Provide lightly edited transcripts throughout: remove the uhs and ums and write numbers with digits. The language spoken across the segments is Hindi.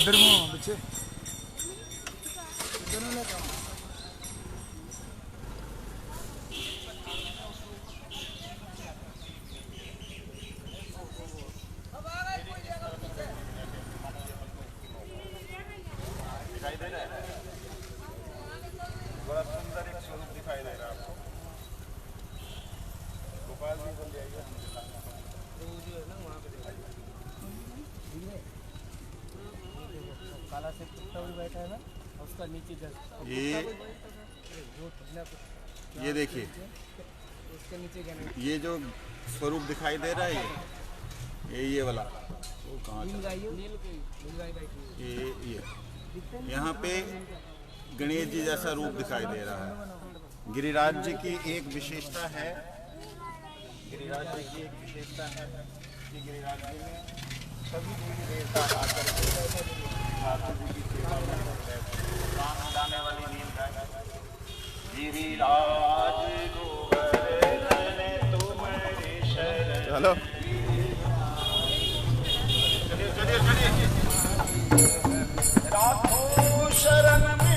इधर में बच्चे दिखाई दे रहा है, बड़ा सुंदर एक स्वरूप दिखाई दे रहा है आपको। गोपाल जी बोल जाइए, काला से कुत्ता भी बैठा है ना, उसका नीचे ये देखिए, उसके नीचे ये जो स्वरूप दिखाई दे रहा है ये वाला वो कहाँ ये यहाँ पे गणेश जी जैसा रूप दिखाई दे रहा है। गिरिराज जी की एक विशेषता है, गिरिराज जी की एक विशेषता है कि गिरिराज जी में सभी देवी देवता आकर ठाकुर जी की सेवा में प्राण उड़ाने वाली नील गाय गिरिराज गोवर्धन तुम्हारे शरण। हेलो चलिए चलिए चलिए राखो शरण में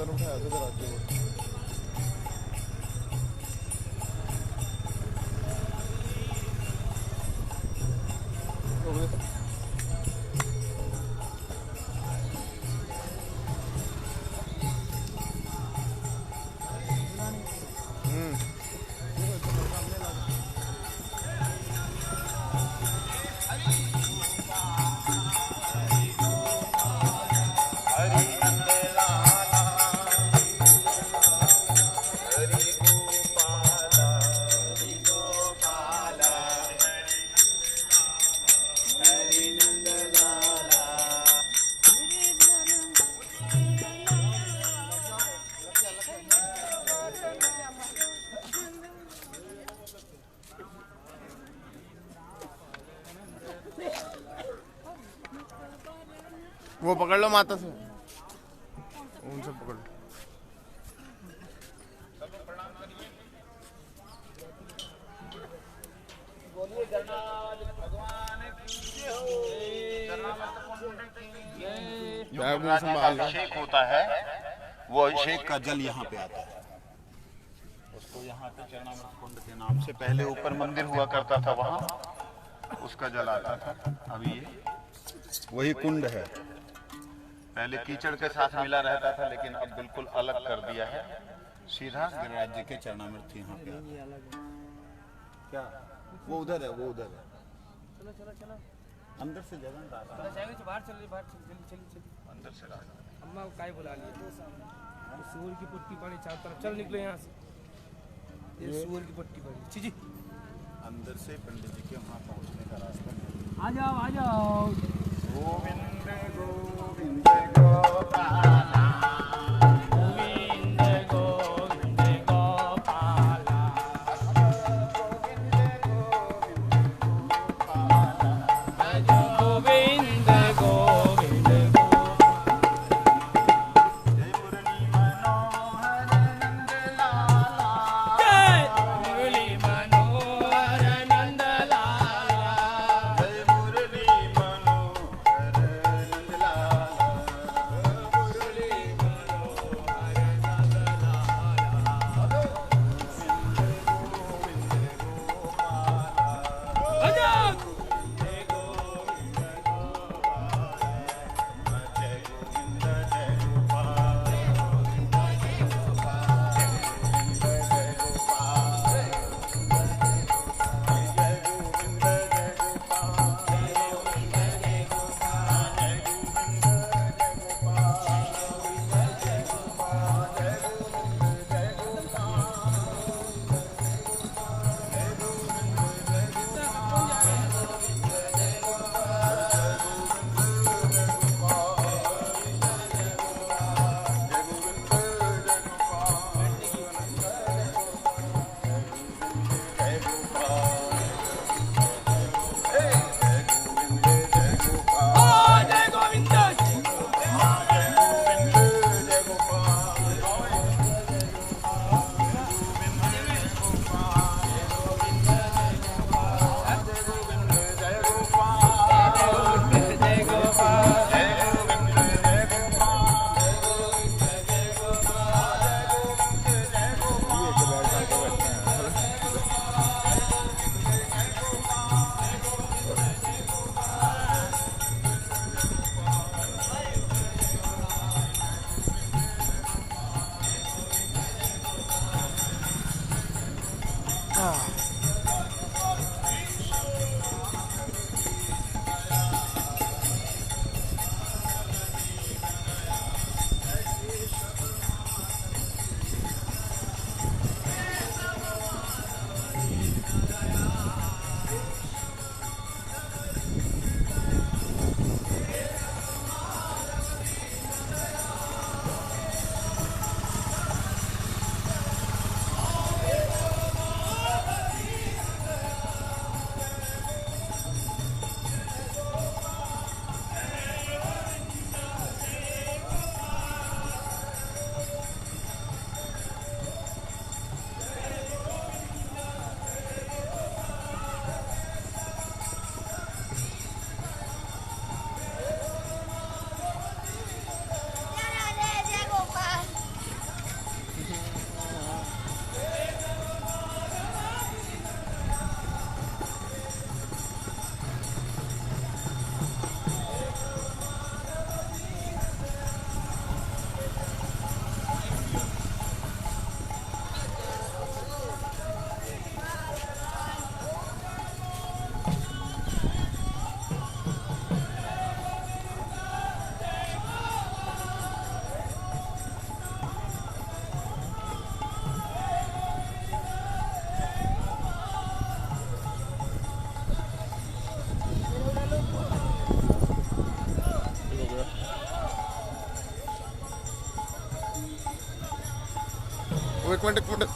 माता ने उठाया था राज्य में। वो पकड़ लो माता से, उनसे पकड़ लो। जो अभिषेक होता है वो अभिषेक का जल यहाँ पे आता है। उसको यहाँ पे चरणामृत कुंड के नाम से पहले ऊपर मंदिर हुआ करता था, वहाँ उसका जल आता था। अभी ये वही कुंड है। पहले कीचड़ के साथ मिला रहता था, लेकिन अब बिल्कुल अलग कर दिया है। सीधा गिरिराज जी के चरणामृत यहाँ पे आते हैं। क्या वो उधर है, वो उधर है। चलो चलो चलो अंदर से जगह डाला चलो जाएंगे तो बाहर चलिए, बाहर चलिए चलिए चलिए। अंदर से डाला। अम्मा को काय बुला लिए तो सूअर की पुट्टी पड़ी चारों तरफ। चल निकलो यहाँ से। ये सूअर की पुट्टी पड़ी। जी जी अंदर से पंडित जी के वहाँ पहुँचने का रास्ता नहीं। आ जाओ आ जाओ। गोविंद गोविंद गोपाला, गोविंद गोविंद गोपाला, गोविंद गोविंद जय मुरली मनोहर नंद लाला, जय मुरली मनोहर नंद लाला, जय मुरली मनोहर एक मिनट एक मिनट।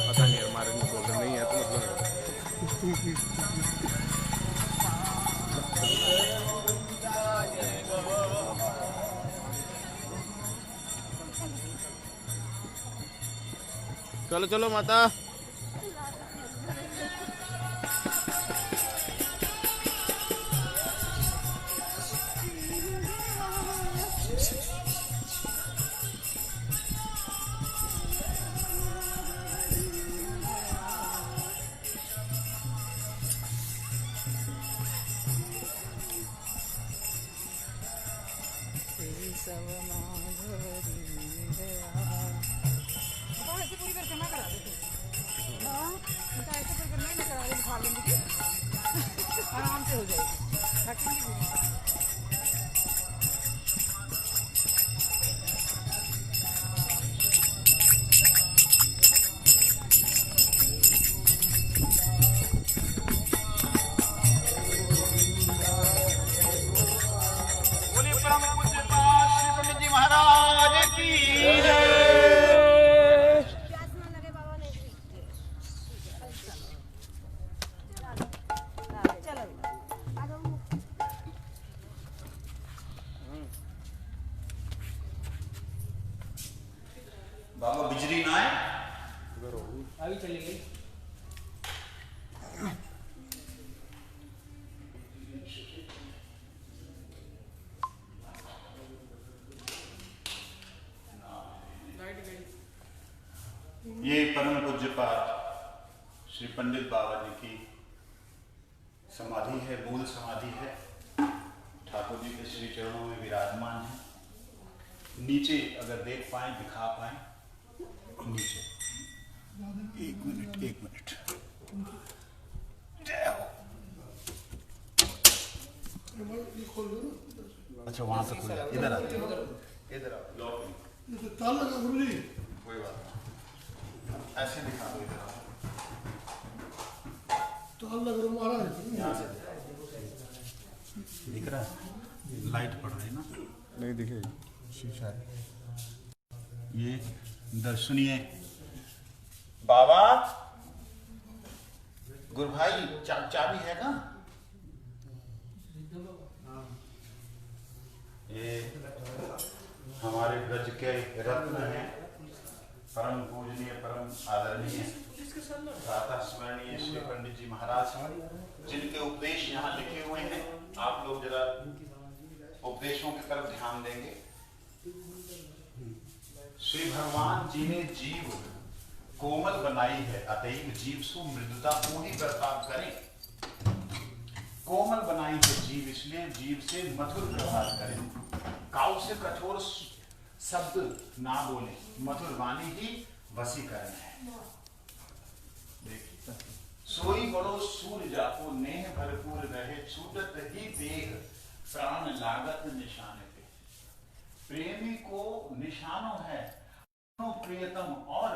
पता नहीं हमारे में बोल नहीं है तो मतलब चलो चलो माता। ऐसे पूरी परिक्रमा करा देते हाँ उनका ऐसे परिक्रमा ही करा दे खा लेंगे आराम से हो जाएगी थकेंगे भी नहीं। बाबा बिजली ना है अभी चली गई। ये परम पूज्यपाद श्री पंडित बाबा जी की समाधि है, मूल समाधि है। ठाकुर जी के श्री चरणों में विराजमान है। नीचे अगर देख पाए, दिखा पाए, नीचे एक मिनट जय हो। अच्छा वहां से खुल जाए, इधर आते इधर आओ, कोई बात नहीं, ऐसे दिखा दो, इधर आओ, यहाँ से दिख रहा है, लाइट पड़ रही है ना, नहीं दिखेगी शीशा है। ये दर्शनीय बाबा गुरु भाई चाबी है ना? ये हमारे ब्रज के रत्न हैं, परम पूजनीय, परम आदरणीय, प्रातः स्मरणीय श्री पंडित जी महाराज, जिनके उपदेश यहाँ लिखे हुए हैं। आप लोग जरा उपदेशों की तरफ ध्यान देंगे। श्री भगवान जी ने जीव कोमल बनाई है, अतएव जीव सु मृदुता पूरी बर्ताव करें। कोमल बनाई है जीव, इसलिए जीव से मधुर व्यवहार करें। काऊ से कठोर शब्द ना बोले, मधुर वाणी ही वशीकरण है। देखिए, सोई बड़ो सूर्य जाको, नेह भरपूर रहे, छूटत ही देह प्राण लागत निशाने पे। प्रेमी को निशानों है प्रियतम, और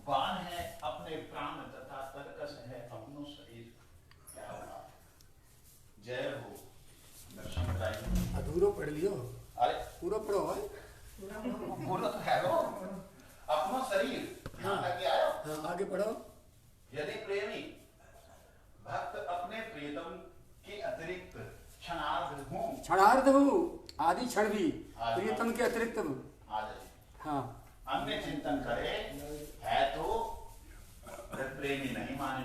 बाण है अपने प्राण, तथा तरकस है अपनो शरीर। क्या होगा? जय हो। दर्शन कराइए। अधूरो पढ़ लियो, अरे पूरा पढ़ो है। पूरा तो है वो, अपनो शरीर यहाँ तक आयो। हाँ, आगे पढ़ो। यदि प्रेमी भक्त अपने प्रियतम के अतिरिक्त क्षणार्ध हूँ, क्षणार्ध हूँ, आदि क्षण भी प्रियतम के अतिरिक्त आ जाइए, हाँ, अन्य चिंतन करे है तो वह प्रेमी नहीं माने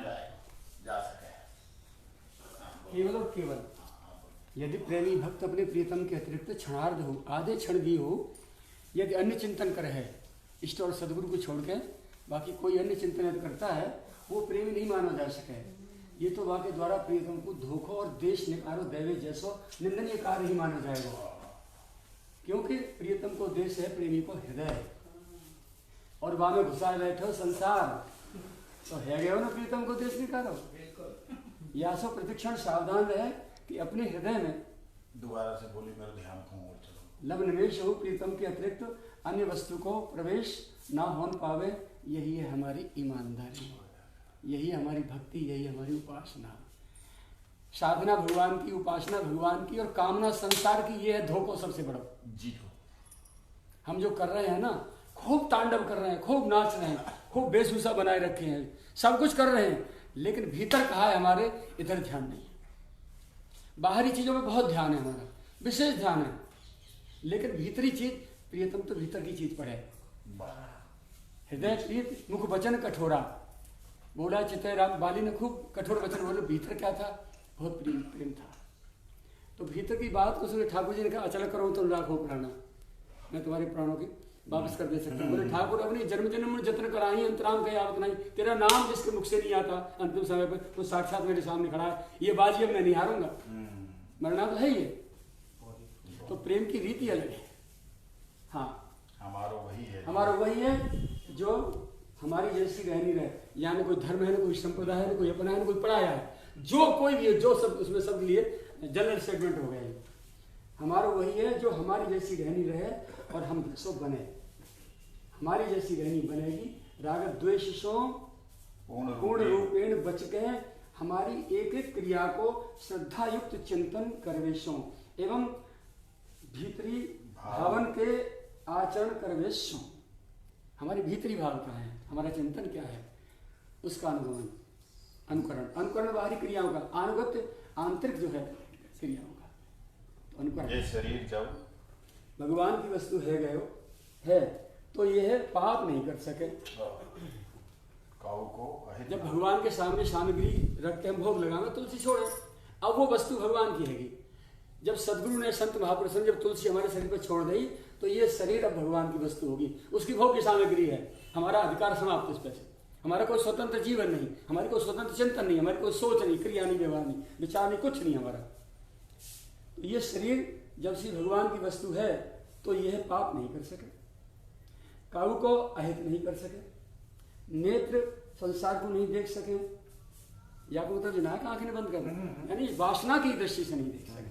जा सके। केवल और केवल यदि प्रेमी भक्त अपने प्रियतम के अतिरिक्त क्षणार्ध हो, आधे क्षण भी हो, यदि अन्य चिंतन करे है, इष्ट और सदगुरु को छोड़ के बाकी कोई अन्य चिंतन यदि करता है, वो प्रेमी नहीं माना जा सके। ये तो वाक्य द्वारा प्रियतम को धोखो और देश निकारो दैवे जैसो निंदनीय कार्य ही माना जाएगा, क्योंकि प्रियतम को देश है, प्रेमी को हृदय, और वहां में घुसा बैठो संसार, तो है गए हो ना प्रियतम को देश निकालो। या सो प्रतिक्षण सावधान रहे कि अपने हृदय में दोबारा से बोली, मेरा ध्यान कहूँ और चलो। लब निवेश हो प्रीतम के अतिरिक्त अन्य वस्तु को प्रवेश ना होने पावे, यही है हमारी ईमानदारी, यही हमारी भक्ति, यही हमारी उपासना। साधना भगवान की, उपासना भगवान की, और कामना संसार की, ये है धोखो सबसे बड़ा। जी हो। हम जो कर रहे हैं ना, खूब तांडव कर रहे हैं, खूब नाच रहे हैं, खूब वेशभूषा बनाए रखे हैं, सब कुछ कर रहे हैं, लेकिन भीतर कहाँ है हमारे, इधर ध्यान नहीं है। बाहरी चीजों में बहुत ध्यान है हमारा, विशेष ध्यान है, लेकिन भीतरी चीज, प्रियतम तो भीतर की चीज पर है। हृदय प्रीत मुख वचन कठोरा, बोला चित्ते राम, बाली ने खूब कठोर वचन बोले, भीतर क्या था, बहुत प्रेम था। तो भीतर की बात को सुने ठाकुर जी ने कहा, अचल करो तो लाखों प्राणा, मैं तुम्हारे प्राणों की वापस कर दे सकता हूँ। बोले ठाकुर अपनी जन्म जन्म में जतन कराई, अंतराम कहीं आवत नहीं, तेरा नाम जिसके मुख से नहीं आता अंतिम समय पर, तो साक्षात मेरे सामने खड़ा है, ये बाजी अब मैं नहीं हारूंगा, मरना तो है ये। तो प्रेम की रीति अलग है। हाँ, हमारा वही है, हमारा वही है जो हमारी जैसी रहनी रहे, यानी कोई धर्म है ना, कोई संप्रदाय है ना, कोई अपना है ना, कोई पराया है, जो कोई भी है, जो सब उसमें सब लिए जनरल स्टेटमेंट हो गया। हमारा वही है जो हमारी जैसी रहनी रहे और हम सब बने, हमारी जैसी रहनी बनेगी। राग द्वेष सो पूर्ण रूपेण बच के हमारी एक एक क्रिया को श्रद्धा युक्त चिंतन करवेशों एवं भीतरी भावन के आचरण करवेशों। हमारी भीतरी भाव क्या है, हमारा चिंतन क्या है, उसका अनुगमन, अनुकरण। अनुकरण बाहरी क्रियाओं का, अनुगत्य आंतरिक जो है क्रियाओं का, तो अनुकरण। ये शरीर जब भगवान की वस्तु है गए है, तो ये है पाप नहीं कर सके। काऊ को जब भगवान के सामने सामग्री रख के हम भोग लगाएंगे, तुलसी छोड़े, अब वो वस्तु भगवान की हैगी। जब सदगुरु ने, संत महापुरुष ने जब तुलसी हमारे शरीर पर छोड़ दी, तो ये शरीर अब भगवान की वस्तु होगी, उसकी भोग की सामग्री है, हमारा अधिकार समाप्त इस पर से। हमारा कोई स्वतंत्र जीवन नहीं, हमारी कोई स्वतंत्र चिंतन नहीं, हमारी कोई सोच नहीं, क्रिया नहीं, व्यवहार नहीं, विचार नहीं, कुछ नहीं हमारा। तो ये शरीर जब से भगवान की वस्तु है, तो यह पाप नहीं कर सके, काऊ को अहित नहीं कर सके, नेत्र संसार को नहीं देख सके, या को मतलब विनायक आंखें बंद कर, यानी वासना की दृष्टि से नहीं देख सके।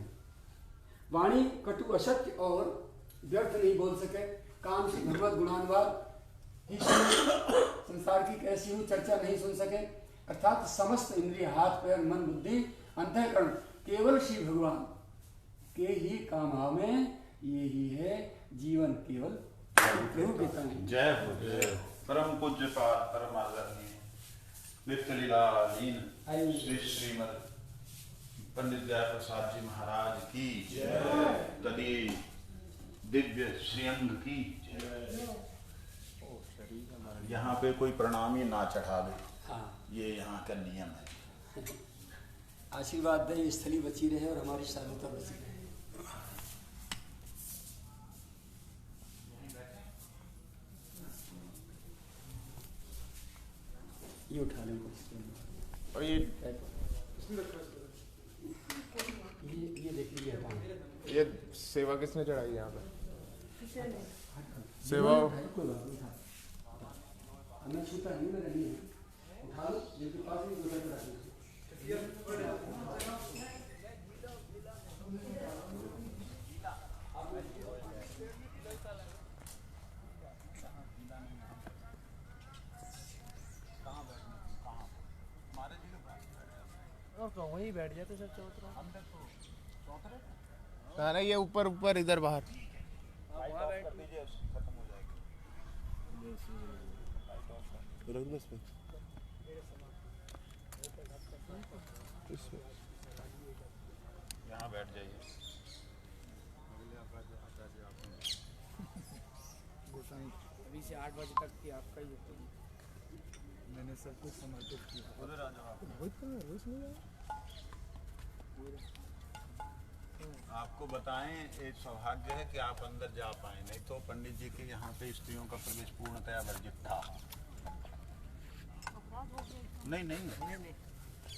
वाणी कटु असत्य और व्यर्थ नहीं बोल सके, काम से भगवत गुणानुवाद ही संसार की कैसी हूँ चर्चा नहीं सुन सके, अर्थात समस्त इंद्रिय, हाथ पैर मन बुद्धि अंतःकरण केवल श्री भगवान के ही काम आवे, ये ही है जीवन केवल प्रभु के तन। जय हो, जय हो। परम पूज्य पाद परम आदरणीय नित्य लीला लीन श्री श्रीमद पंडित दया प्रसाद जी महाराज की जय, तदी दिव्य श्रीअंग की जय। यहाँ पे कोई प्रणामी ना चढ़ा दे, हाँ, ये यहाँ का नियम है। आशीर्वाद दे, स्थली बची रहे और हमारी शांतता बची रहे। ये उठा लें और ये देख लीजिए, ये सेवा किसने चढ़ाई यहाँ पे? सेवा कोई बात नहीं था, हमें छूता नहीं, मेरा नहीं है, उठा लो, जिनके पास नहीं गुजर कर रखना। तो वहीं बैठ जाते सब चौतरा। कहा ना, ये ऊपर ऊपर इधर बाहर। वहाँ बैठ खत्म हो जाएगा। यहाँ बैठ जाइए। अभी से 8 बजे तक की आपका ही होता है। मैंने सब कुछ समर्पित किया। उधर आ जाओ। आपको बताएं, एक सौभाग्य है कि आप अंदर जा पाए, नहीं तो पंडित जी के यहाँ पे स्त्रियों का प्रवेश पूर्णतया वर्जित था। नहीं नहीं,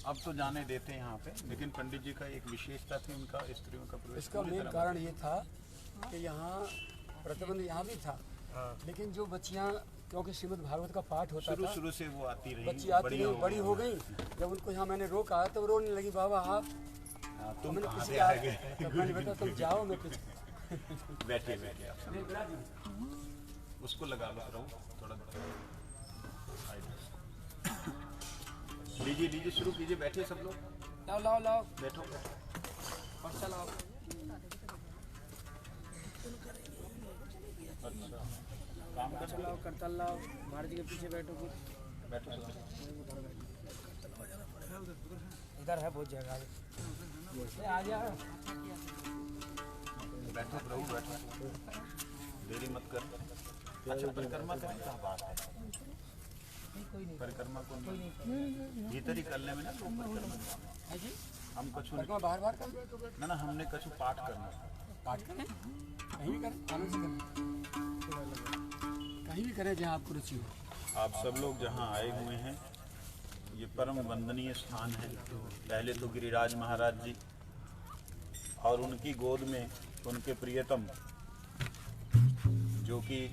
अब तो जाने देते हैं यहाँ पे, लेकिन पंडित जी का एक विशेषता थी उनका स्त्रियों का प्रवेश इसका पूरी मेन तरह कारण ये था कि यहाँ प्रतिबंध यहाँ भी था, लेकिन जो बच्चियाँ, क्योंकि श्रीमद् भागवत का पाठ होता था, शुरू से वो आती रही, बच्ची आती रही, बड़ी हो गई। जब उनको यहाँ मैंने रोका तो रोने लगी, बाबा आप तुम मैंने कहाँ किसी से आ आ गए? तब मैंने बताया तुम जाओ, मैं कुछ बैठे बैठे आप उसको लगा लो, रहो थोड़ा लीजिए लीजिए, शुरू कीजिए, बैठिए सब लोग, लाओ लाओ लाओ बैठो पर्चा लाओ। अच्छा काम कर पर्चा लाओ, करतल लाओ, महाराज जी के पीछे बैठो कुछ। बैठो इधर है बहुत जगह, आ जा। बैठो प्रभु बैठो, देरी मत कर। अच्छा परिक्रमा करने का बात है, परिक्रमा को भीतर ही करने में ना, तो परिक्रमा हम कछु बार बार कर ना हमने कछु पाठ करना, पाठ करें, कहीं भी करें, आनंद से करें, कहीं भी करें जहाँ आपको रुचि हो। आप सब लोग जहाँ आए हुए हैं, ये परम वंदनीय स्थान है। पहले तो गिरिराज महाराज जी और उनकी गोद में उनके प्रियतम, जो कि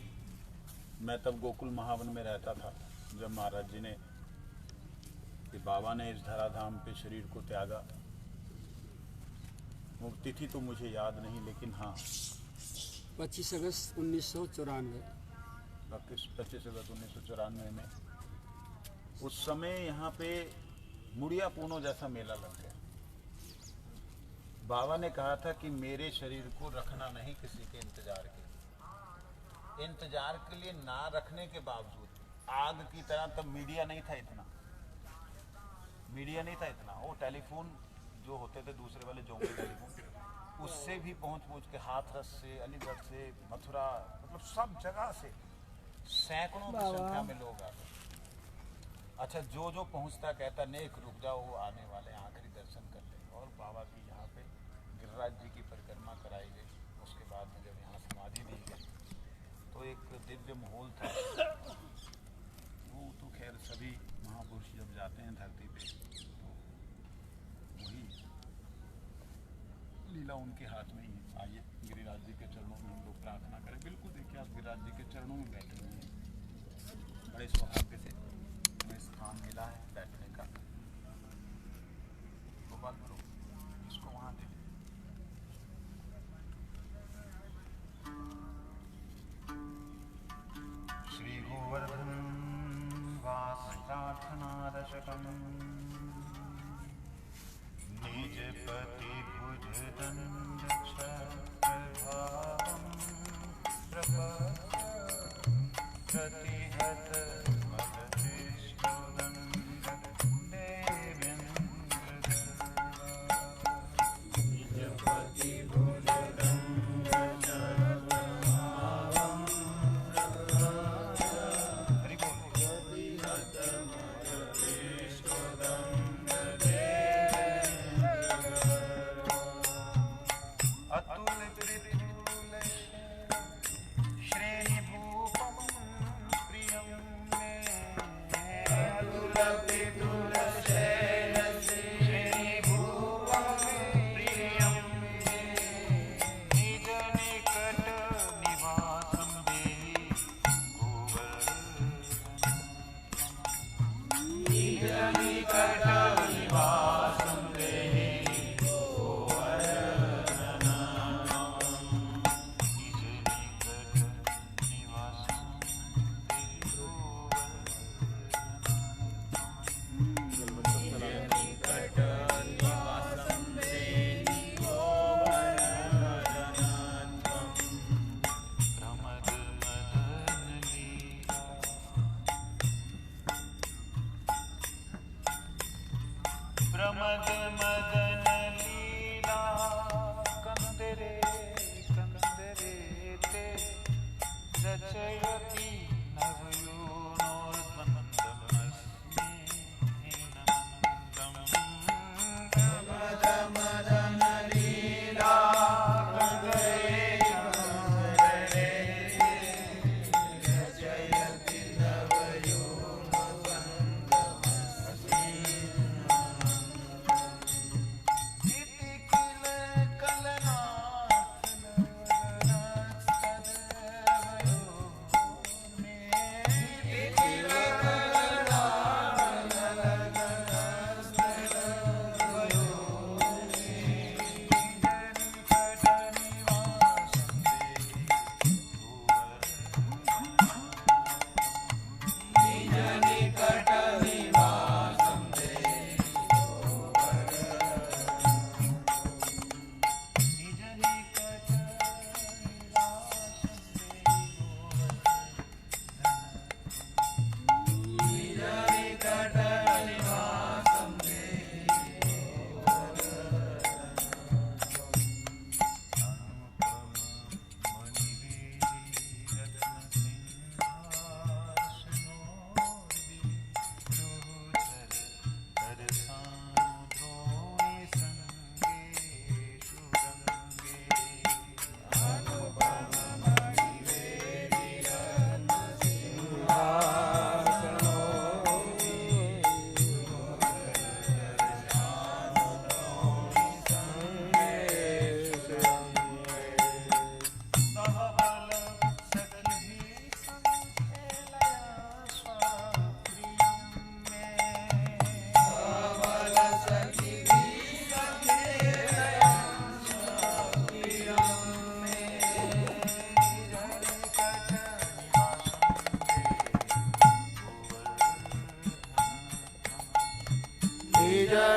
मैं तब गोकुल महावन में रहता था जब महाराज जी ने, कि बाबा ने इस धराधाम पे शरीर को त्यागा। वो तिथि तो मुझे याद नहीं, लेकिन हाँ 25 अगस्त 1994। 25 अगस्त 1994 में उस समय यहाँ पे मुड़िया पूनो जैसा मेला लग गया। बाबा ने कहा था कि मेरे शरीर को रखना नहीं किसी के इंतजार के लिए ना रखने के बावजूद, आग की तरह, तब मीडिया नहीं था इतना, वो टेलीफोन जो होते थे दूसरे वाले जोंगे टेलीफोन, उससे भी पहुंच के हाथरस से, अलीगढ़ से, मथुरा, मतलब सब जगह से सैकड़ों की संख्या में लोग आते। अच्छा जो पहुंचता कहता नेक रुक जाओ, वो आने वाले आखिरी दर्शन कर ले। और बाबा की यहाँ पे गिरिराज जी की परिक्रमा कराई गई। उसके बाद में जब यहाँ समाधि दी गई तो एक दिव्य माहौल था। वो तो खैर सभी महापुरुष जब जाते हैं धरती पे तो वही लीला उनके हाथ में ही है। आइए गिरिराज जी के चरणों में हम लोग प्रार्थना करें। बिल्कुल देखिए आप गिरिराज जी के चरणों में बैठे हुए हैं, बड़े सौभाग्य से हमें स्थान मिला है बैठने का। तो बात करो, इसको वहाँ दे। श्री गोवर्धन वास प्रार्थना दशकम निज पति भुज दंड चक्रभावम प्रतिहत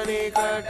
निकट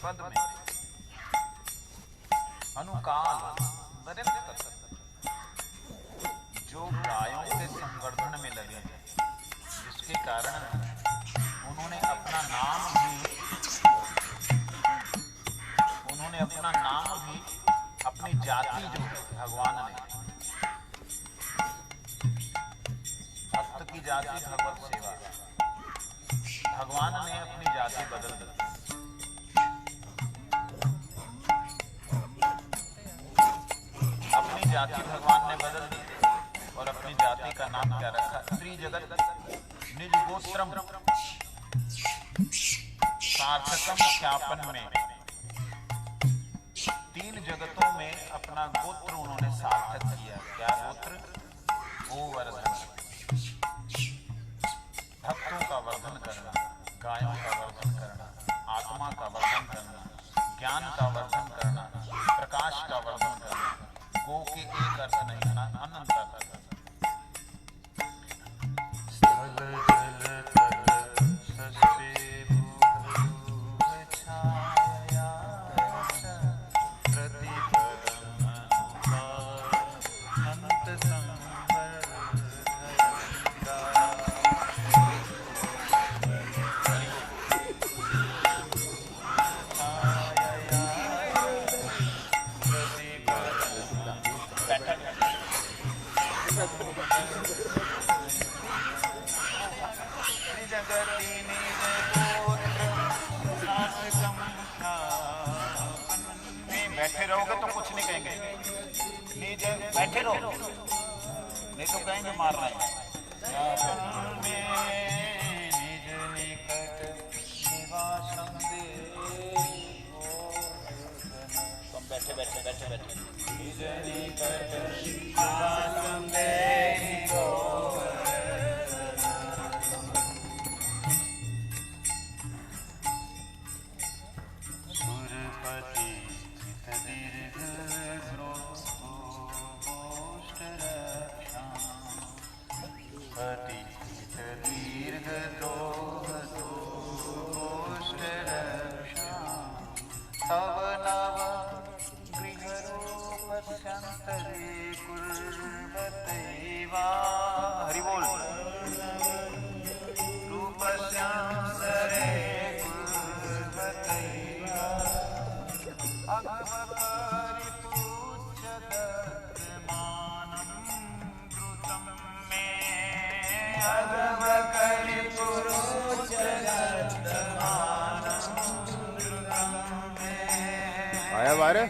पद में अनुकाल जो गायों के संवर्धन में लगे हैं, जिसके कारण उन्होंने अपना नाम भी अपनी जाति जो भगवान ने भक्त की जाति भगवत सेवा, भगवान ने अपनी जाति बदल दी। अपनी जाति भगवान ने बदल दी और अपनी जाति का नाम क्या रखा? स्त्री जगत निज गोत्रम सार्थकम ख्यापन में 3 जगतों में अपना गोत्र उन्होंने सार्थक किया। क्या गोत्र? गोवर्धन, भक्तों का वर्धन करना, गायों का वर्धन करना, आत्मा का वर्धन करना, ज्ञान का वर्धन करना, प्रकाश का वर्धन करना। गो के एक अर्थ नहीं, अनंत अर्थ। स्थल जल तल सस्ते भूभुव छाया प्रतिपदम अनुपात अंत संवर बैठे रहोगे तो कुछ नहीं कहेंगे, निज बैठे रहो नहीं तो कहेंगे मार रहे हैं। निज निकट निवासम देवो, तुम बैठे बैठे बैठे बैठे निज निकट निवासम देवो। हरि बोल। आया बारे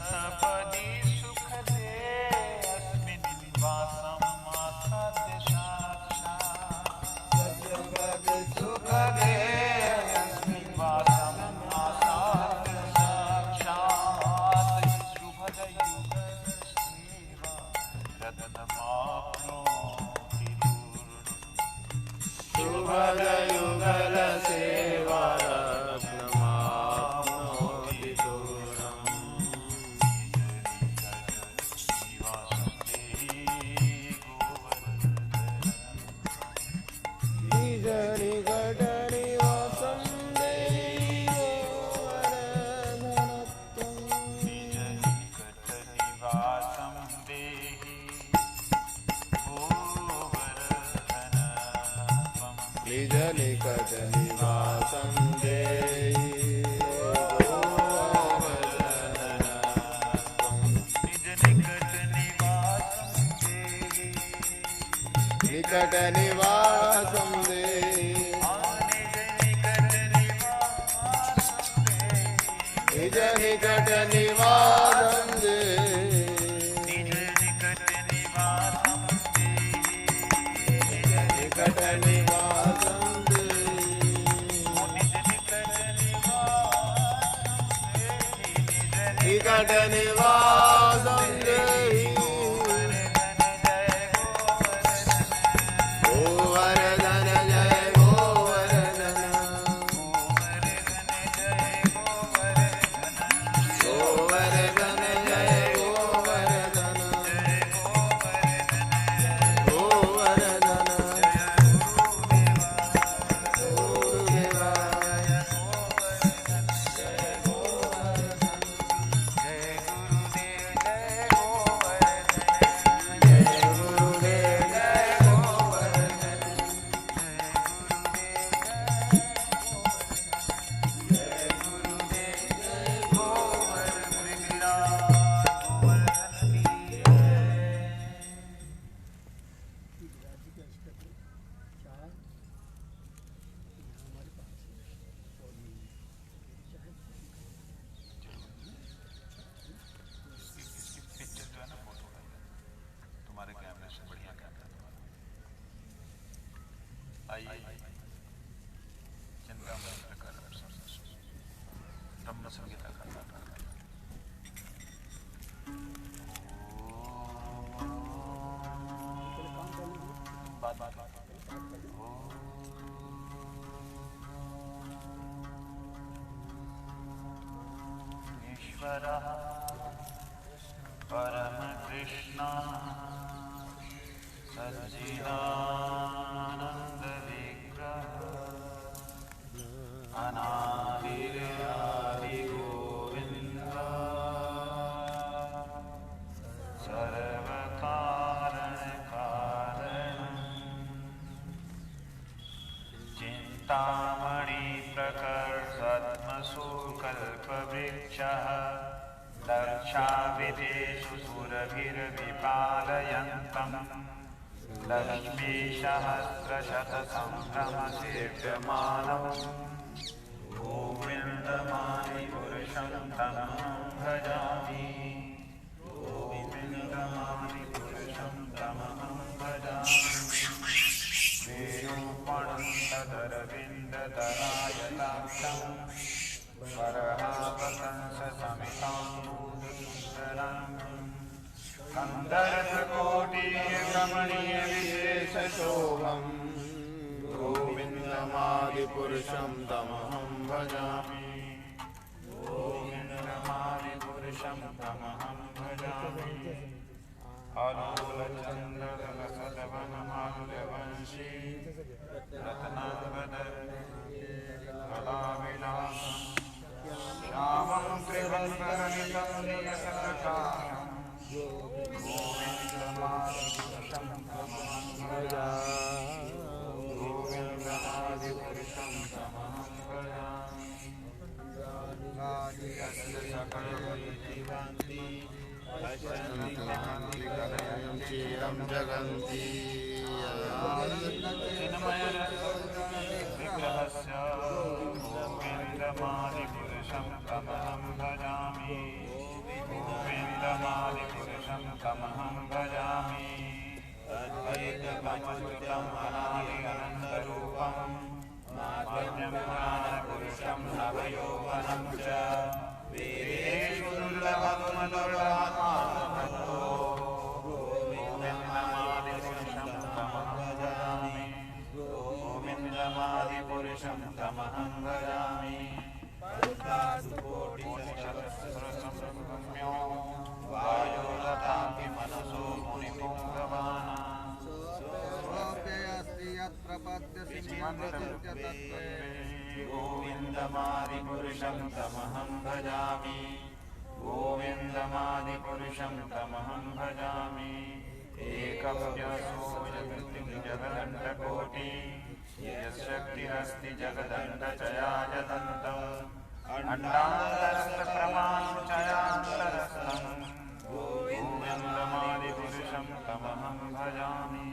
सपदि सुखदे अस्मिन् वासम् आसाद्य साक्षात् सपदि सुखदे अस्मिन् वासम् आसाद्य साक्षात् शुभदयुगसेवा रत्नमाप्नोति शुभदयुगल सेवा रत्नमाप्नोति दूरम्। निज निकट निवासं देहि गोवर्धनत्वम्। निज निकट निवासं देहि निकट निवासं देहि निज निकट निवासं देहि निकट निवासं निकट निवासं देहि गोवर्धन जय गोवर्धन गोवर्धन जय गोवर्धन गोवर्धन गुरुदेवाय जय गुरुदेव जय गोवर्धन पिक्चर जो है ना फोटो है तुम्हारे कैमरे से बढ़िया कैमरा आइए चिंता मत कर ब्रह्म संगीता करना बात ईश्वरः परम कृष्ण सच्चिदानंद विग्रह अनादिर्यादि गोविंद सर्व कारण कारण चिंतामणि प्रकर्षात्मसु कल्पवृक्षः दक्षाविदेषु सुरभिर्विपालयन्तम् लक्ष्मीसहस्रशतसम्भ्रमसेव्यमानम् गोविन्दमादिपुरुषं तमहं भजामि गोविन्दमादिपुरुषं तमहं भजामि विरूपणं तदरविन्ददलायताक्षम् कन्दर्पकोटिरमणीयविशेषशोभम् गोविन्दमादिपुरुषं तमहं भजामि गोविन्दमादिपुरुषं तमहं भजामि आलोलचन्द्रदलसदवनमाल्यवंशी रत्नावदर कलाविलासम् श्यामं त्रिभुवननितं नीलकरकाशम् गोविन्दमादिपुरुषं तमहं भजामि गोविन्दमादिपुरुषं तमहं भजामि यस्य सकलवैजीवन्ति पश्यन्ति कलयं क्षीरं जगन्ति विग्रहस्य गोविन्दमादिपुरुषं तमहं भजामि तमहं भजामि अद्वैतमच्युतम् अनादिरनन्तरूपम् पुरुषं नवयौवनं च वीरेषु दुर्लभं दुर्लभात्मानमतो गोविन्दमादिपुरुषं तमहं भजामि गोविन्दमादिपुरुषं तमहं भजामि कोटिसहस्रसहस्रसहस्रम्यो वायो तथापि मनसो मुनिपुङ्गवाना गोविन्दमादिपुरुषं तमहं भजामि गोविन्दमादिपुरुषं तमहं भजामि एकव्यसोऽजगति जगदण्डकोटि यशक्तिरस्ति जगदण्डचयाजदन्तम् अण्डान्तरस्तप्रमाणुचयान्तरस्थम् गोविन्दमादिपुरुषं तमहं भजामि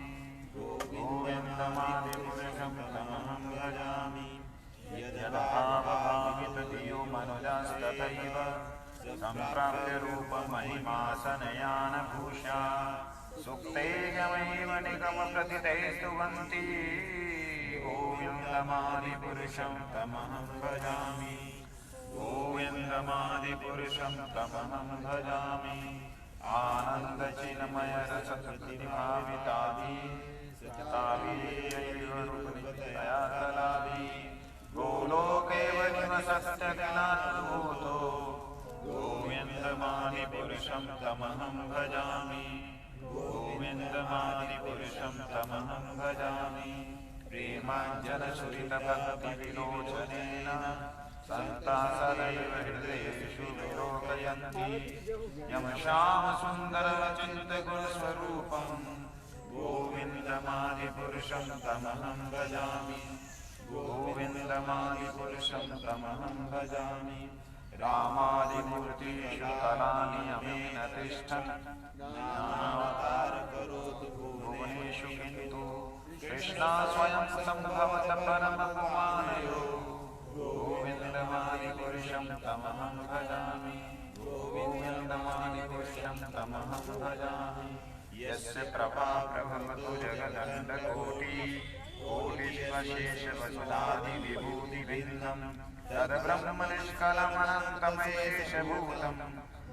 गोविन्दमादिपुरुषं तमहं भजामि यद्भावभावितधियो मनुजास्तथैव सम्प्राप्य रूपमहिमासनयानभूषा सुप्तेयमेव निगमप्रथितैस्तुवन्ति गोविन्दमादिपुरुषं तमहं भजामि गोविन्दमादिपुरुषं तमहं भजामि आनन्दचिन्मय रसप्रतिभाविताभि सताभितया तलाभि गोलोकेव निवसत्यज्ञानभूतो गोविन्दमादिपुरुषं तमहं भजामि गोविन्दमादिपुरुषं तमहं भजामि प्रेमाञ्जनसुरितभक्तिविलोचनेन सन्ता सदैव हृदयेषु विलोकयन्ति यं श्यामसुन्दरचिन्तगुणस्वरूपं गोविन्दमादिपुरुषं तमहं भजामि गोविन्दमादिपुरुषं तमहं भजामि रामादिमूर्तिषु कलानि अमेन तिष्ठन् नानावतारकरोतु भुवनेषु किन्तु कृष्णा स्वयं सम्भवत परमपुमानयो गोविन्दमादिपुरुषं तमहं भजामि गोविन्दमादिपुरुषं तमहं भजामि यस्य प्रभा प्रभवतु जगदण्डकोटि कोटिष्वशेषवसुधादिविभूतिभिन्नं तद्ब्रह्मनिष्कलमनन्तमशेषभूतं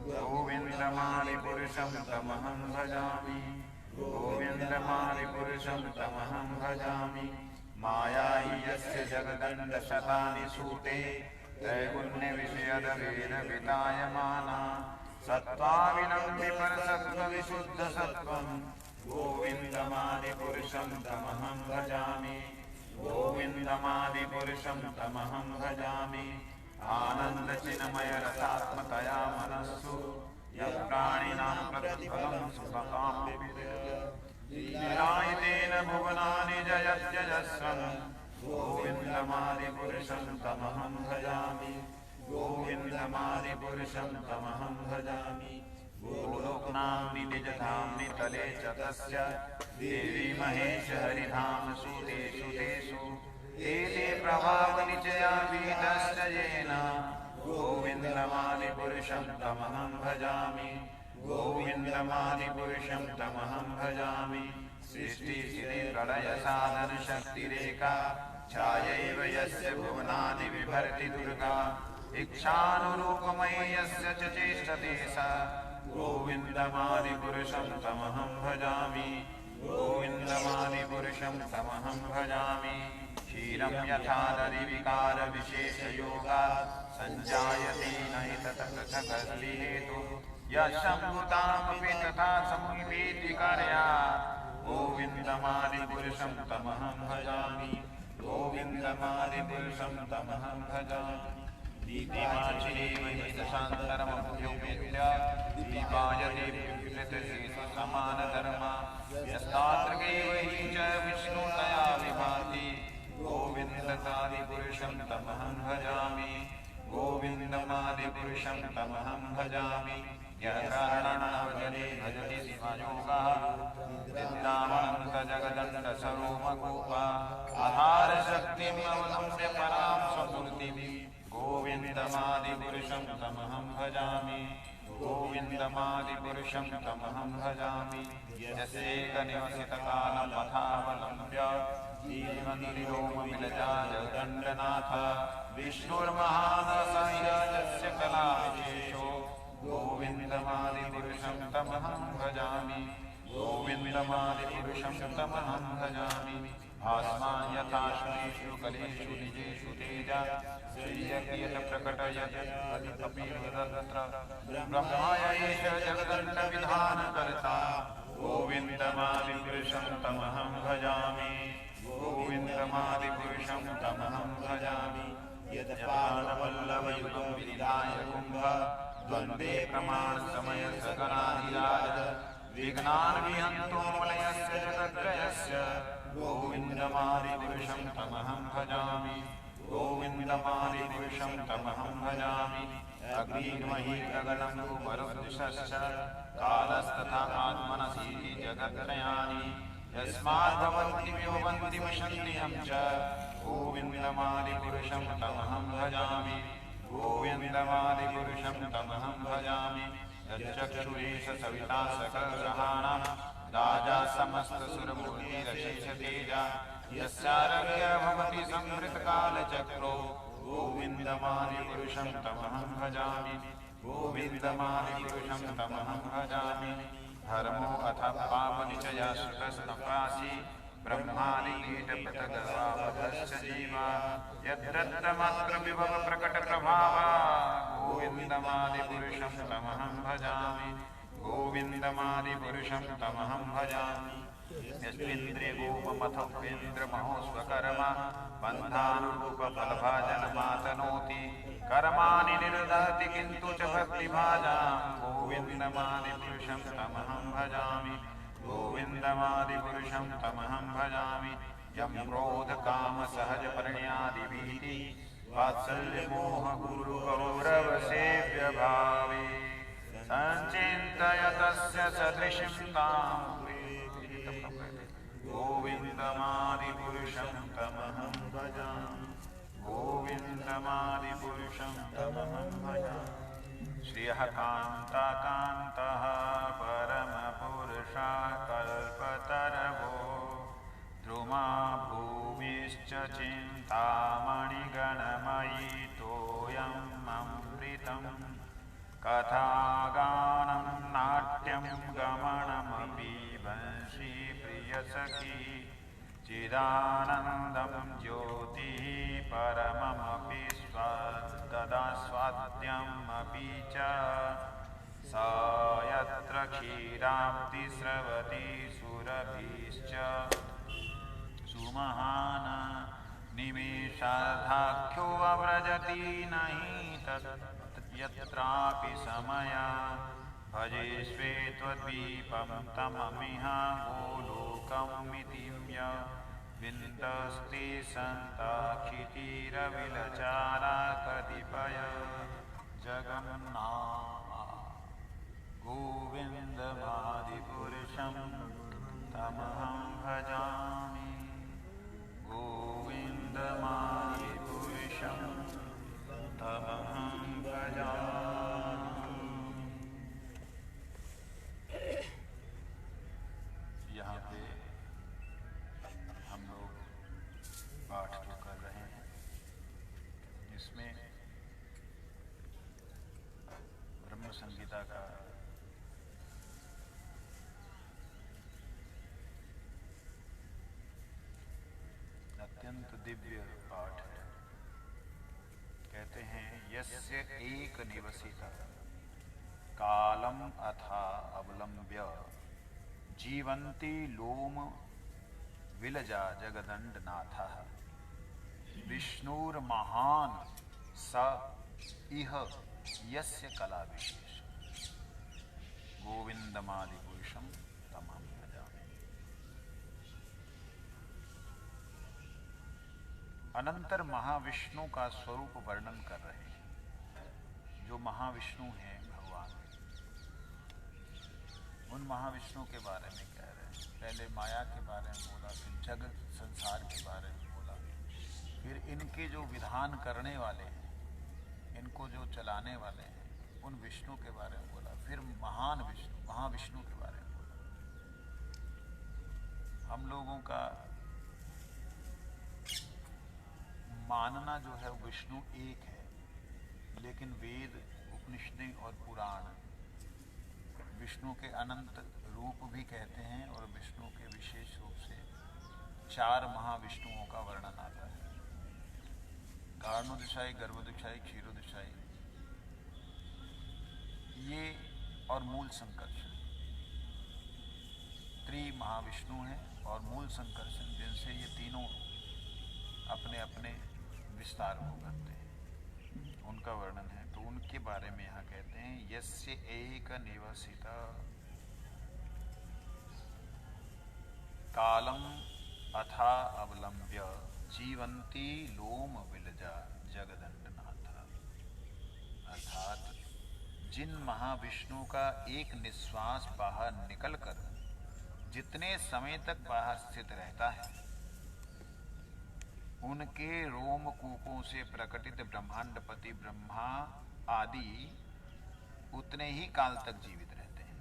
गोविन्दमादिपुरुषं तमहं भजामि गोविन्दमादिपुरुषं तमहं भजामि माया हि यस्य जगदण्डशतानि सूते त्रैगुण्यविषयदवेदवितायमाना सत्त्वाविनं विपरसत्त्वविशुद्धसत्त्वं गोविन्दमादिपुरुषं तमहं भजामि गोविन्दमादिपुरुषं तमहं भजामि आनन्दचिन्मयरसात्मकया मनस्सु यः प्राणिनां प्रतिफलं सुखकां विरायतेन भुवनानि जयत्यजस्रं गोविन्दमादिपुरुषं तमहं भजामि गोविन्दमादिपुरुषं तमहं भजामि गोलोकनाम्नि निजधाम्नि तले च तस्य देवी महेश हरिधाम सुतेषु तेषु एते प्रभावनिचया वीतश्च येन गोविन्दमादिपुरुषं तमहं भजामि गोविन्दमादिपुरुषं तमहं भजामि सृष्टिस्थितिप्रलयसाधनशक्तिरेका छायैव यस्य भुवनादिविभर्ति दुर्गा इच्छानुरूपमयि यस्य च चेष्टते सा गोविन्दमादिपुरुषं तमहं भजामि गोविन्दमादिपुरुषं तमहं भजामि क्षीरं यथा दधिविकारविशेषयोगा सञ्जायते नैतत् पृथगस्ति हेतुः यशम्भुतामपि तथा समुपेति कार्या गोविन्दमादिपुरुषं तमहं भजामि गोविन्दमादिपुरुषं तमहं भजामि दीप्तिमाचिरेवैतशान्तरमभ्युपेत्य दीपायते विवृतशेषु समानधर्मा यस्तात्रगैव हि च विष्णुतया विभाति गोविन्दमादिपुरुषं तमहं भजामि गोविन्दमादिपुरुषं तमहं भजामि यः कारणनावजने भजति शिवयोगः वृन्दावनन्तजगदण्डसरोमगोपा आधारशक्तिम् अवलम्ब्य परां स्वमूर्तिं गोविन्दमादिपुरुषं तमहं भजामि गोविन्दमादिपुरुषं तमहं भजामि यस्यैकनिवसितकालमथावलम्ब्य जीवन्तिरोमविलजा जगदण्डनाथ विष्णुर्महानसंयस्य कलाविशेषो गोविन्दमादिपुरुषं तमहं भजामि गोविन्दमादिपुरुषं तमहं भजामि भास्मान् यथा श्रीषु कलेषु निजेषु तेजा श्रीयज्ञेन प्रकटयति तत्र ब्रह्माय एष जगदण्डविधानकर्ता गोविन्दमादिपुरुषं तमहं भजामि गोविन्दमादिपुरुषं तमहं भजामि यत्पादवल्लभयुगं विनिधाय कुम्भ द्वन्द्वे प्रमाणसमय सगणाधिराज विघ्नान् विहन्तो मलयस्य जगत्रयस्य गोविन्दमादिपुरुषं तमहं भजामि गोविन्दमादिपुरुषं तमहं भजामि अग्निर्महि गगनं मरुद्दिशश्च कालस्तथा आत्मनसीति जगत्त्रयाणि यस्माद्भवन्ति व्योमन्ति विशन्ति च गोविन्दमादिपुरुषं तमहं भजामि गोविन्दमादिपुरुषं तमहं भजामि यच्चक्षुरेश सविता सकलग्रहाणां राजा समस्तसुरमूर्तिरशेषतेजा यस्यारण्य भवति संवृतकालचक्रो गोविन्दमादिपुरुषं तमहं भजामि गोविन्दमादिपुरुषं तमहं भजामि धर्मो अथ पापनिचया श्रुतस्तपासि ब्रह्मादि कीटपतगर्वापधश्च जीवा यद्दत्तमात्र विभव प्रकटप्रभावा गोविन्दमादिपुरुषं तमहं भजामि गोविन्दमादिपुरुषं तमहं भजामि यस्मिन्द्रे गोपमथोपेन्द्रमहोस्वकर्मा बन्धानुरूपफलभाजनमातनोति कर्माणि निर्दहति किन्तु च भक्तिभाजां गोविन्दमादिपुरुषं तमहं भजामि गोविन्दमादिपुरुषं तमहं भजामि यं क्रोधकामसहजपरिण्यादिभीति वात्सल्यमोहगुरुकौरवसेव्यभावे सञ्चिन्तयतस्य सदृशं तां गोविन्दमादिपुरुषं तमहं भजामि गोविन्दमादिपुरुषं तमहं भजामि श्रियः कान्ताकान्तः परमपुरुषः कल्पतरवो द्रुमा भूमिश्च चिन्तामणिगणमयी तोयम् अमृतं कथागानं नाट्यं गमनमपि वंशी प्रियसखी चिदानन्दं ज्योतिः परममपि तदा स्वाद्यमपि च स यत्र क्षीराब्धिस्रवति सुरभिश्च सुमहान् निमेषार्धाख्यो व्रजति नहि तत् यत्रापि समया भजे श्वेत्वद्वीपं तममिह गोलोकमिति विन्दस्ति सन्ताक्षितिरविलचारा कतिपय जगन्नाथ गोविन्दमादिपुरुषं तमहं भजामि गोविन्दमादिपुरुषं तमहं भजामि। यहाँ पे हम लोग पाठ जो कर रहे हैं इसमें ब्रह्म संहिता का अत्यंत दिव्य पाठ है। कहते हैं यस्य एक निवसिता कालम अथा अवलंब्य जीवन्ति लोम विलजा जगदण्डनाथः विष्णुर्महान् स इह यस्य कला विशेष गोविन्दमादिपुरुषं तमहं भजामि। अनंतर महाविष्णु का स्वरूप वर्णन कर रहे हैं। जो महाविष्णु हैं भगवान, उन महाविष्णु के बारे में कह रहे हैं। पहले माया के बारे में बोला, फिर जगत संसार के बारे में बोला, फिर इनके जो विधान करने वाले हैं, इनको जो चलाने वाले हैं, उन विष्णु के बारे में बोला, फिर महान विष्णु महाविष्णु के बारे में बोला। हम लोगों का मानना जो है विष्णु एक है, लेकिन वेद उपनिषदें और पुराण विष्णु के अनंत रूप भी कहते हैं और विष्णु के विशेष रूप से 4 महाविष्णुओं का वर्णन आता है। कारणोदशाई, गर्भोदशाई, क्षीरोदशाई ये और मूल संकर्षण, महाविष्णु हैं और मूल संकर्षण, जिनसे ये तीनों अपने अपने विस्तार को करते हैं, उनका वर्णन है। तो उनके बारे में यहाँ कहते हैं, यस्य एक निवसित कालम अथा अवलंब्य जीवंती लोम विलजा जगदंडनाथ। अर्थात जिन महाविष्णु का एक निश्वास बाहर निकलकर जितने समय तक बाहर स्थित रहता है, उनके रोमकूपों से प्रकटित ब्रह्मांडपति ब्रह्मा आदि उतने ही काल तक जीवित रहते हैं।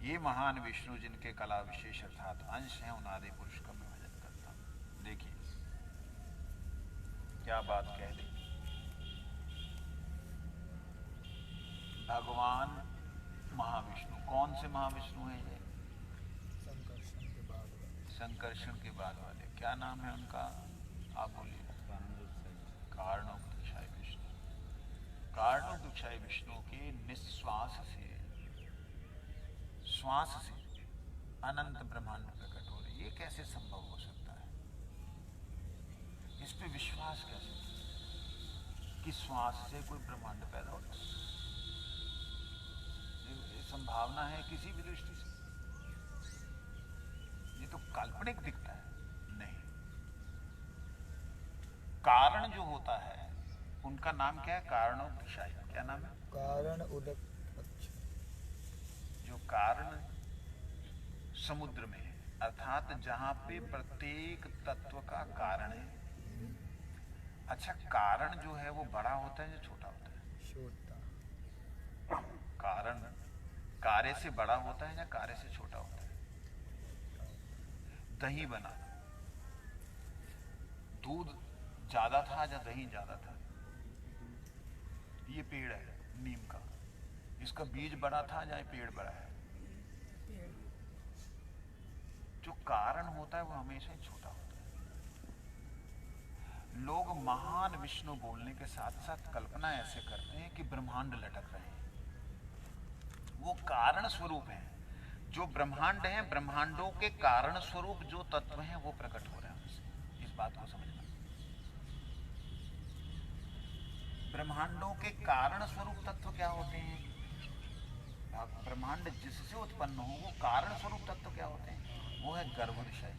ये महान विष्णु जिनके कला विशेष अर्थात अंश हैं, उन आदि पुरुष का मैं भजन करता हूं। देखिए क्या बात कह दी। भगवान महाविष्णु, कौन से महाविष्णु हैं ये? संकर्षण के बाद वाले। क्या नाम है उनका? आप बोलिए। कारणोपदिशाई विष्णु। कारणोपदिशाई विष्णु के निश्वास से, श्वास से अनंत ब्रह्मांड प्रकट हो रही। ये कैसे संभव हो सकता है? इस पे विश्वास कैसे कि श्वास से कोई ब्रह्मांड पैदा होता है? ये संभावना है किसी भी दृष्टि से? ये तो काल्पनिक दिखता है। नहीं, कारण जो होता है उनका नाम क्या है? कारणोपदिशाई। क्या नाम है? कारण उदक। जो कारण समुद्र में है, अर्थात जहां पे प्रत्येक तत्व का कारण है। अच्छा, कारण जो है वो बड़ा होता है या छोटा होता है? छोटा। कारण कार्य से बड़ा होता है या कार्य से छोटा होता है? दही बना, दूध ज्यादा था या दही ज्यादा था? ये पेड़ है नीम का, इसका बीज बड़ा था या ये पेड़ बड़ा है? जो कारण होता है वो हमेशा ही छोटा होता है। लोग महान विष्णु बोलने के साथ साथ कल्पना ऐसे करते हैं कि ब्रह्मांड लटक रहे हैं। वो कारण स्वरूप हैं। जो ब्रह्मांड हैं, ब्रह्मांडों के कारण स्वरूप जो तत्व हैं वो प्रकट हो रहे हैं। इस बात को समझना। ब्रह्मांडों के कारण स्वरूप तत्व क्या होते हैं? ब्रह्मांड जिससे उत्पन्न हो वो कारण स्वरूप तत्व क्या होते हैं? वो है गर्भोदशाई,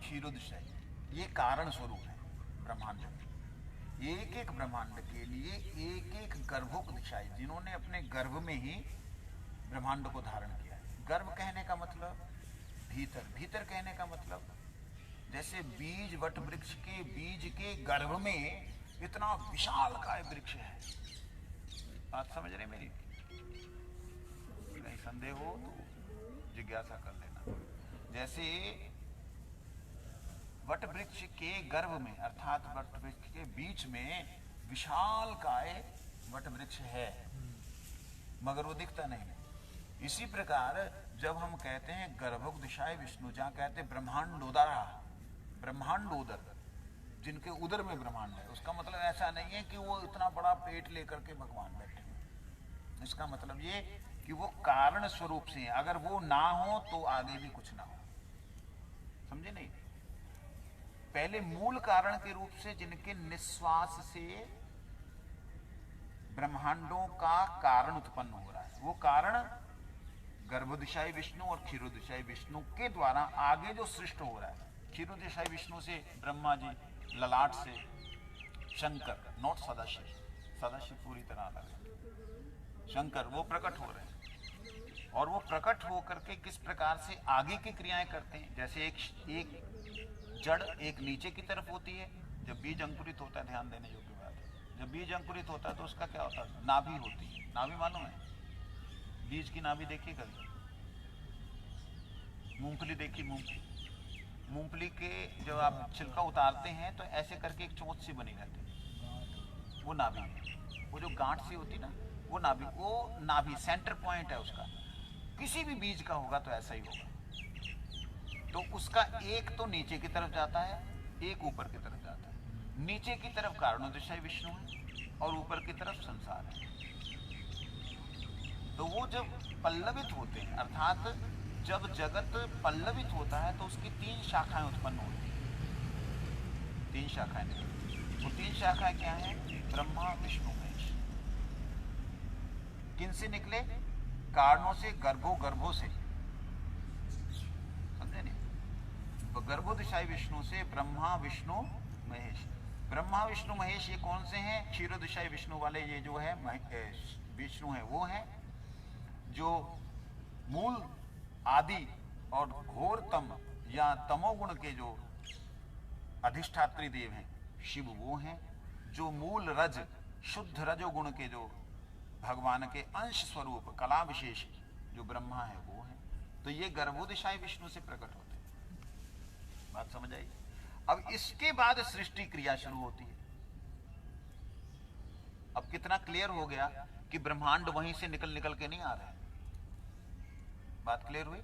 क्षीरोदशाई। ये कारण स्वरूप है ब्रह्मांड। एक एक ब्रह्मांड के लिए एक एक गर्भोपदिशाई, जिन्होंने अपने गर्भ में ही ब्रह्मांड को धारण किया है। गर्भ कहने का मतलब भीतर, भीतर कहने का मतलब जैसे बीज वट वृक्ष के बीज के गर्भ में इतना विशाल काय वृक्ष है। बात समझ रहे मेरी? कहीं संदेह हो तो जिज्ञासा कर लेना। जैसे वट वृक्ष के गर्भ में, अर्थात वट वृक्ष के बीच में विशाल काय वट वृक्ष है, मगर वो दिखता नहीं। इसी प्रकार जब हम कहते हैं गर्भोपदिशाई विष्णु, जहाँ कहते हैं ब्रह्मांडोदरा, ब्रह्मांडोदर, जिनके उदर में ब्रह्मांड है, उसका मतलब ऐसा नहीं है कि वो इतना बड़ा पेट लेकर के भगवान बैठे हैं। इसका मतलब ये कि वो कारण स्वरूप से हैं। अगर वो ना हो तो आगे भी कुछ ना हो। समझे नहीं? पहले मूल कारण के रूप से जिनके निश्वास से ब्रह्मांडों का कारण उत्पन्न हो रहा है, वो कारण गर्भोदशाई विष्णु और क्षीरोदशाई विष्णु के द्वारा आगे जो सृष्ट हो रहा है। क्षीरोदशाई विष्णु से ब्रह्मा जी, ललाट से शंकर, नॉट सदाशिव, सदाशिव पूरी तरह अलग है। शंकर वो प्रकट हो रहे हैं और वो प्रकट होकर के किस प्रकार से आगे की क्रियाएं करते हैं। जैसे एक जड़ एक नीचे की तरफ होती है, जब बीज अंकुरित होता है, ध्यान देने योग्य बात है, जब बीज अंकुरित होता है तो उसका क्या होता है, नाभि होती है। नाभि मालूम है? बीज की नाभि देखी कभी? मूंगफली देखी? मूंगफली के जब आप छिलका उतारते हैं तो ऐसे करके एक चोंच सी बनी रहती है, वो नाभि है। वो जो गांठ सी होती ना, वो नाभि सेंटर पॉइंट है उसका। किसी भी बीज का होगा तो ऐसा ही होगा। तो उसका एक तो नीचे की तरफ जाता है, एक ऊपर की तरफ जाता है। नीचे की तरफ कारणोदशाई विष्णु है और ऊपर की तरफ संसार है। तो वो जब पल्लवित होते हैं, अर्थात जब जगत पल्लवित होता है तो उसकी 3 शाखाएं उत्पन्न होती हैं। 3 शाखाएं निकलती हैं। वो 3 शाखाएं क्या हैं? ब्रह्मा, विष्णु, महेश। किन से निकले? कारणों से, गर्भों से, समझे नहीं? तो गर्भोदशाई विष्णु से ब्रह्मा, विष्णु, महेश। ब्रह्मा, विष्णु, महेश ये कौन से हैं? क्षीरोदशाई विष्णु वाले ये जो है विष्णु है, वो है जो मूल, आदि और घोरतम या तमोगुण के जो अधिष्ठात्री देव हैं, शिव वो हैं। जो मूल रज, शुद्ध रजोगुण के जो भगवान के अंश स्वरूप कला विशेष जो ब्रह्मा है वो है। तो ये गर्भोदशाई विष्णु से प्रकट होते हैं। बात समझ आई? अब इसके बाद सृष्टि क्रिया शुरू होती है। अब कितना क्लियर हो गया कि ब्रह्मांड वहीं से निकल के नहीं आ रहा है। बात क्लियर हुई?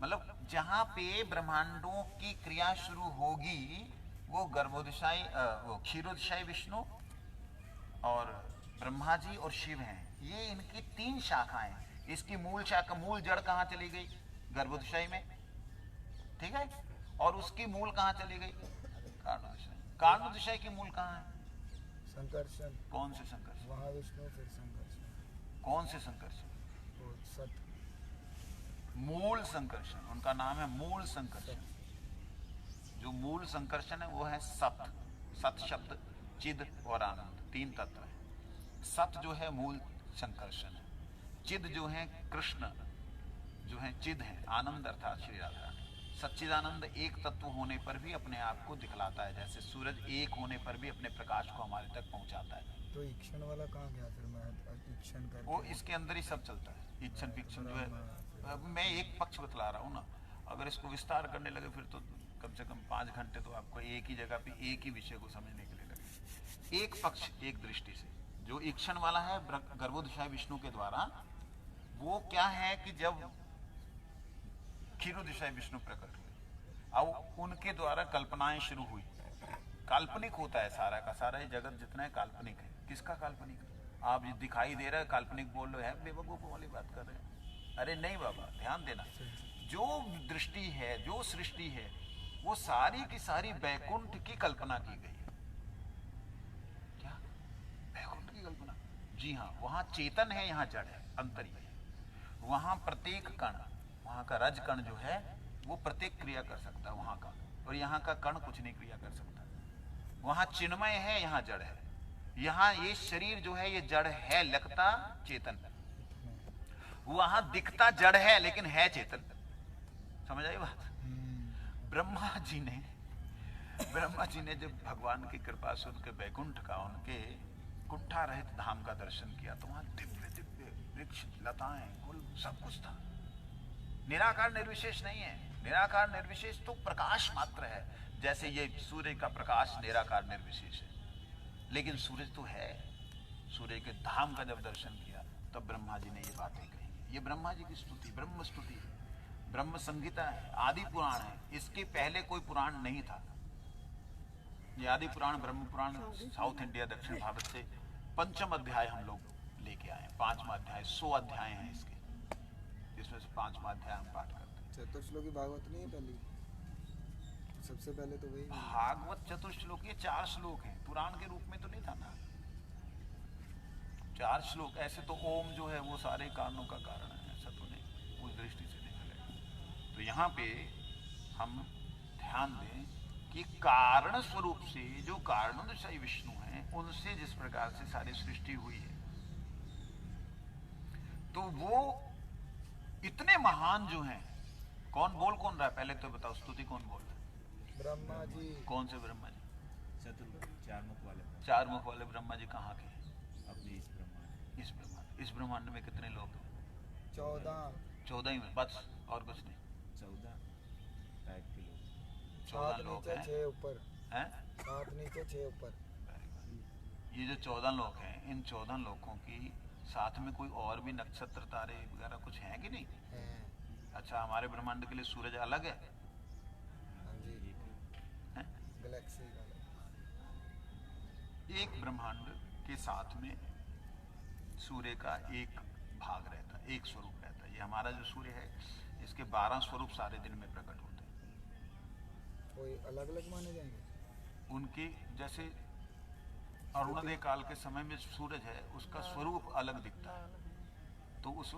मतलब जहां पे ब्रह्मांडों की क्रिया शुरू होगी वो गर्भोदशाई, वो क्षीरोदशाई विष्णु और ब्रह्मा जी और शिव हैं। ये इनकी 3 शाखाएं। इसकी मूल शाखा, मूल जड़ कहाँ चली गई? गर्भोदशाई में, ठीक है। और उसकी मूल कहाँ चली गई? कारणोदशाई। कारणोदशाई की मूल कहाँ है? संकर्षण। कौन से संकर्षण? महाविष्णु फिर संकर्षण। कौन से संकर्षण? वो सत। मूल संकर्षण, उनका नाम है मूल संकर्षण। जो मूल संकर्षण है वो है सत। सत शब्द चिद और आनंद 3 तत्व है। सत जो है मूल संकर्षण है। चिद जो है कृष्ण जो है चिद है, आनंद अर्थात श्री राधा। सच्चिदानंद एक तत्व होने पर भी अपने आप को दिखलाता है, जैसे सूरज एक होने पर भी अपने प्रकाश को हमारे तक पहुंचाता है। तो ईक्षण वाला कहाँ गया फिर? मैं ईक्षण करके वो इसके अंदर ही सब चलता है। इच्छन विक्षण जो है, अब मैं एक पक्ष बतला रहा हूँ ना, अगर इसको विस्तार करने लगे फिर तो कम से कम 5 घंटे तो आपको एक ही जगह पे एक ही विषय को समझने के लिए लगे। एक पक्ष, एक दृष्टि से जो ईक्षण वाला है गर्भोदशाई विष्णु के द्वारा, वो क्या है कि जब क्षीरोदशाई विष्णु प्रकट हुए, अब उनके द्वारा कल्पनाएं शुरू हुई। काल्पनिक होता है सारा का सारा, ये जगत जितना है काल्पनिक है। किसका काल्पनिक? आप ये दिखाई दे रहा है काल्पनिक बोल रहे हैं, बेवकूफ वाली बात कर रहे हैं। अरे नहीं बाबा, ध्यान देना। जो दृष्टि है, जो सृष्टि है, वो सारी की सारी बैकुंठ की कल्पना की गई है। क्या? बैकुंठ की कल्पना? जी हाँ। वहां चेतन है, यहाँ जड़ है, अंतर ही है। वहां प्रत्येक कण, वहां का रज कण जो है वो प्रत्येक क्रिया कर सकता है वहां का, और यहाँ का कण कुछ नहीं क्रिया कर सकता। वहां चिन्मय है, यहाँ जड़ है। यहाँ ये शरीर जो है ये जड़ है, लगता चेतन। वहां दिखता जड़ है लेकिन है चेतन। समझ आई बात? ब्रह्मा जी ने जब भगवान की कृपा से उनके बैकुंठ का, उनके कुंठा रहित धाम का दर्शन किया तो वहां दिव्य दिव्य वृक्ष, लताएं, फूल, सब कुछ था। निराकार निर्विशेष नहीं है। निराकार निर्विशेष तो प्रकाश मात्र है, जैसे ये सूर्य का प्रकाश निराकार निर्विशेष है, लेकिन सूरज तो है। सूर्य के धाम का जब दर्शन किया तब ब्रह्मा जी ने ये बातें कही। ये ब्रह्मा जी की स्तुति, ब्रह्म स्तुति है, ब्रह्म संहिता है, आदि पुराण है। इसके पहले कोई पुराण नहीं था। ये आदि पुराण, ब्रह्म पुराण साउथ इंडिया, दक्षिण भारत से 5वां अध्याय हम लोग लेके आए हैं। 5वां अध्याय, 100 अध्याय हैं इसके, इसमें से 5वां अध्याय हम पाठ करते हैं। चतुर्श्लोकी भागवत नहीं है पहली? सबसे पहले तो वही भागवत चतुर्श्लोक, ये 4 श्लोक हैं, पुराण के रूप में तो नहीं था ना। 4 श्लोक। ऐसे तो ओम जो है वो सारे कारणों का कारण है, ऐसा तो नहीं, उस दृष्टि से नहीं चलेगा। तो यहाँ पे हम ध्यान दें कि कारण स्वरूप से जो कारणोदशाई विष्णु हैं, उनसे जिस प्रकार से सारी सृष्टि हुई है, तो वो इतने महान जो हैं। कौन बोल कौन रहा है? पहले तो बताओ, स्तुति कौन बोल रहा है? ब्रह्मा जी। कौन से ब्रह्मा जी? चार मुख वाले ब्रह्मा जी कहाँ के हैं? अपने इस ब्रह्मांड इस ब्रह्मांड में कितने लोग हैं? 14 ही में, बस और कुछ नहीं। 14 टाइप के लोग, 14 लोग हैं। 6 ऊपर हैं? 7 नीचे 6 ऊपर। ये जो 14 लोग हैं, इन 14 लोगों की साथ में कोई और भी नक्षत्र तारे वगैरह कुछ हैं कि नहीं? हैं। अच्छा, हमारे ब्रह्मांड के लिए सूरज अलग है? हाँ जी, हैं? गैलेक्सी का एक ब्रह्मांड के साथ में सूर्य का एक भाग रहता है, एक स्वरूप रहता है। ये हमारा जो सूर्य है, इसके 12 स्वरूप सारे दिन में प्रकट होते हैं। कोई अलग अलग माने जाएंगे? उनकी जैसे अरुणोदय काल के समय में सूरज है, उसका स्वरूप अलग दिखता है। तो उस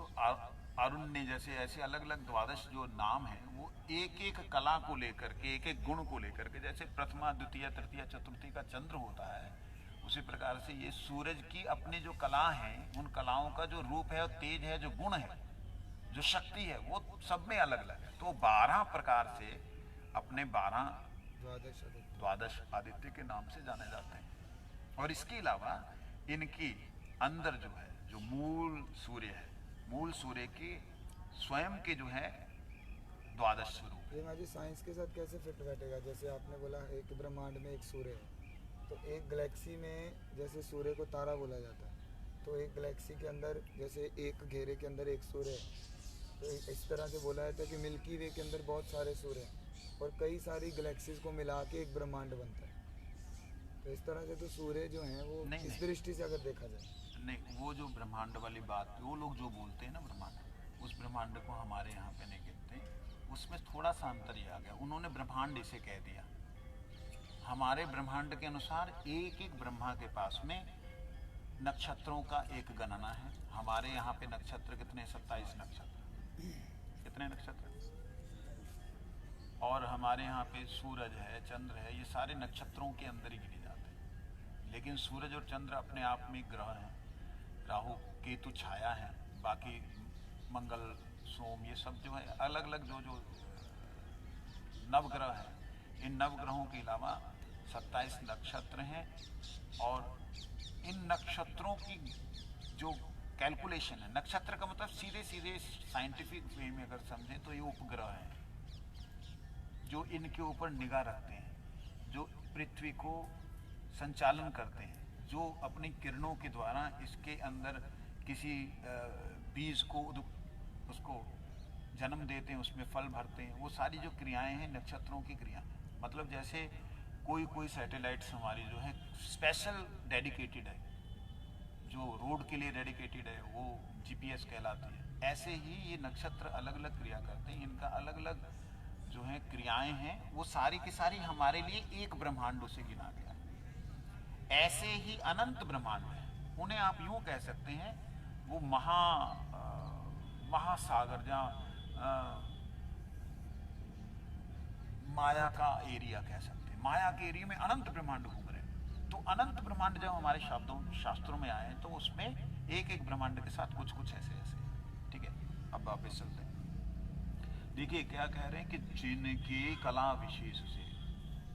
अरुण ने जैसे ऐसे अलग अलग 12 जो नाम है, वो एक एक कला को लेकर के, एक एक गुण को लेकर के, जैसे प्रथमा द्वितीय तृतीय चतुर्थी का चंद्र होता है, उसी प्रकार से ये सूरज की अपनी जो कला है, उन कलाओं का जो रूप है, तेज है, जो गुण है, जो शक्ति है, वो सब में अलग अलग है। तो 12 प्रकार से अपने 12 द्वादश आदित्य के नाम से जाने जाते हैं। और इसके अलावा इनकी अंदर जो है, जो मूल सूर्य है, मूल सूर्य के स्वयं के जो है 12 स्वरूप। ये जी साइंस के साथ कैसे फिट बैठेगा? जैसे आपने बोला एक ब्रह्मांड में एक सूर्य है, तो एक गैलेक्सी में जैसे सूर्य को तारा बोला जाता है, तो एक गैलेक्सी के अंदर जैसे एक घेरे के अंदर एक सूर्य है, तो इस तरह से बोला जाता है कि मिल्की वे के अंदर बहुत सारे सूर्य हैं और कई सारी गैलेक्सीज को मिला के एक ब्रह्मांड बनता है। तो इस तरह से तो सूर्य जो हैं वो इस दृष्टि से अगर देखा जाए, नहीं, वो जो ब्रह्मांड वाली बात, वो लोग जो बोलते हैं ना ब्रह्मांड, उस ब्रह्मांड को हमारे यहाँ पे नहीं कहते, उसमें थोड़ा सा अंतर ही आ गया। उन्होंने ब्रह्मांड इसे कह दिया। हमारे ब्रह्मांड के अनुसार एक एक ब्रह्मा के पास में नक्षत्रों का एक गणना है। हमारे यहाँ पे नक्षत्र कितने? 27 नक्षत्र। कितने नक्षत्र? और हमारे यहाँ पे सूरज है, चंद्र है, ये सारे नक्षत्रों के अंदर ही गिने जाते हैं। लेकिन सूरज और चंद्र अपने आप में ग्रह हैं। राहु केतु छाया है, बाकी मंगल सोम ये सब जो है अलग अलग जो जो नवग्रह है। इन नवग्रहों के अलावा 27 नक्षत्र हैं और इन नक्षत्रों की जो कैलकुलेशन है, नक्षत्र का मतलब सीधे सीधे साइंटिफिक वे में अगर समझें तो ये उपग्रह हैं जो इनके ऊपर निगाह रखते हैं, जो पृथ्वी को संचालन करते हैं, जो अपनी किरणों के द्वारा इसके अंदर किसी बीज को उसको जन्म देते हैं, उसमें फल भरते हैं। वो सारी जो क्रियाएं हैं नक्षत्रों की क्रिया, मतलब जैसे कोई सैटेलाइट्स हमारी जो है स्पेशल डेडिकेटेड है, जो रोड के लिए डेडिकेटेड है, वो जीपीएस कहलाती है। ऐसे ही ये नक्षत्र अलग अलग क्रिया करते हैं, इनका अलग अलग जो है क्रियाएं हैं, वो सारी की सारी हमारे लिए एक ब्रह्मांड से गिना गया है। ऐसे ही अनंत ब्रह्मांड है, उन्हें आप यूं कह सकते हैं वो महासागर, जहाँ माया का एरिया कह सकते हैं। माया के एरिया में अनंत ब्रह्मांड घूम रहे हैं। तो अनंत ब्रह्मांड जब हमारे शास्त्रों में आए हैं तो उसमें एक एक ब्रह्मांड के साथ कुछ कुछ ऐसे ऐसे, ठीक है। अब वापस चलते हैं। देखिए क्या कह रहे हैं कि जिनकी कला विशेष से,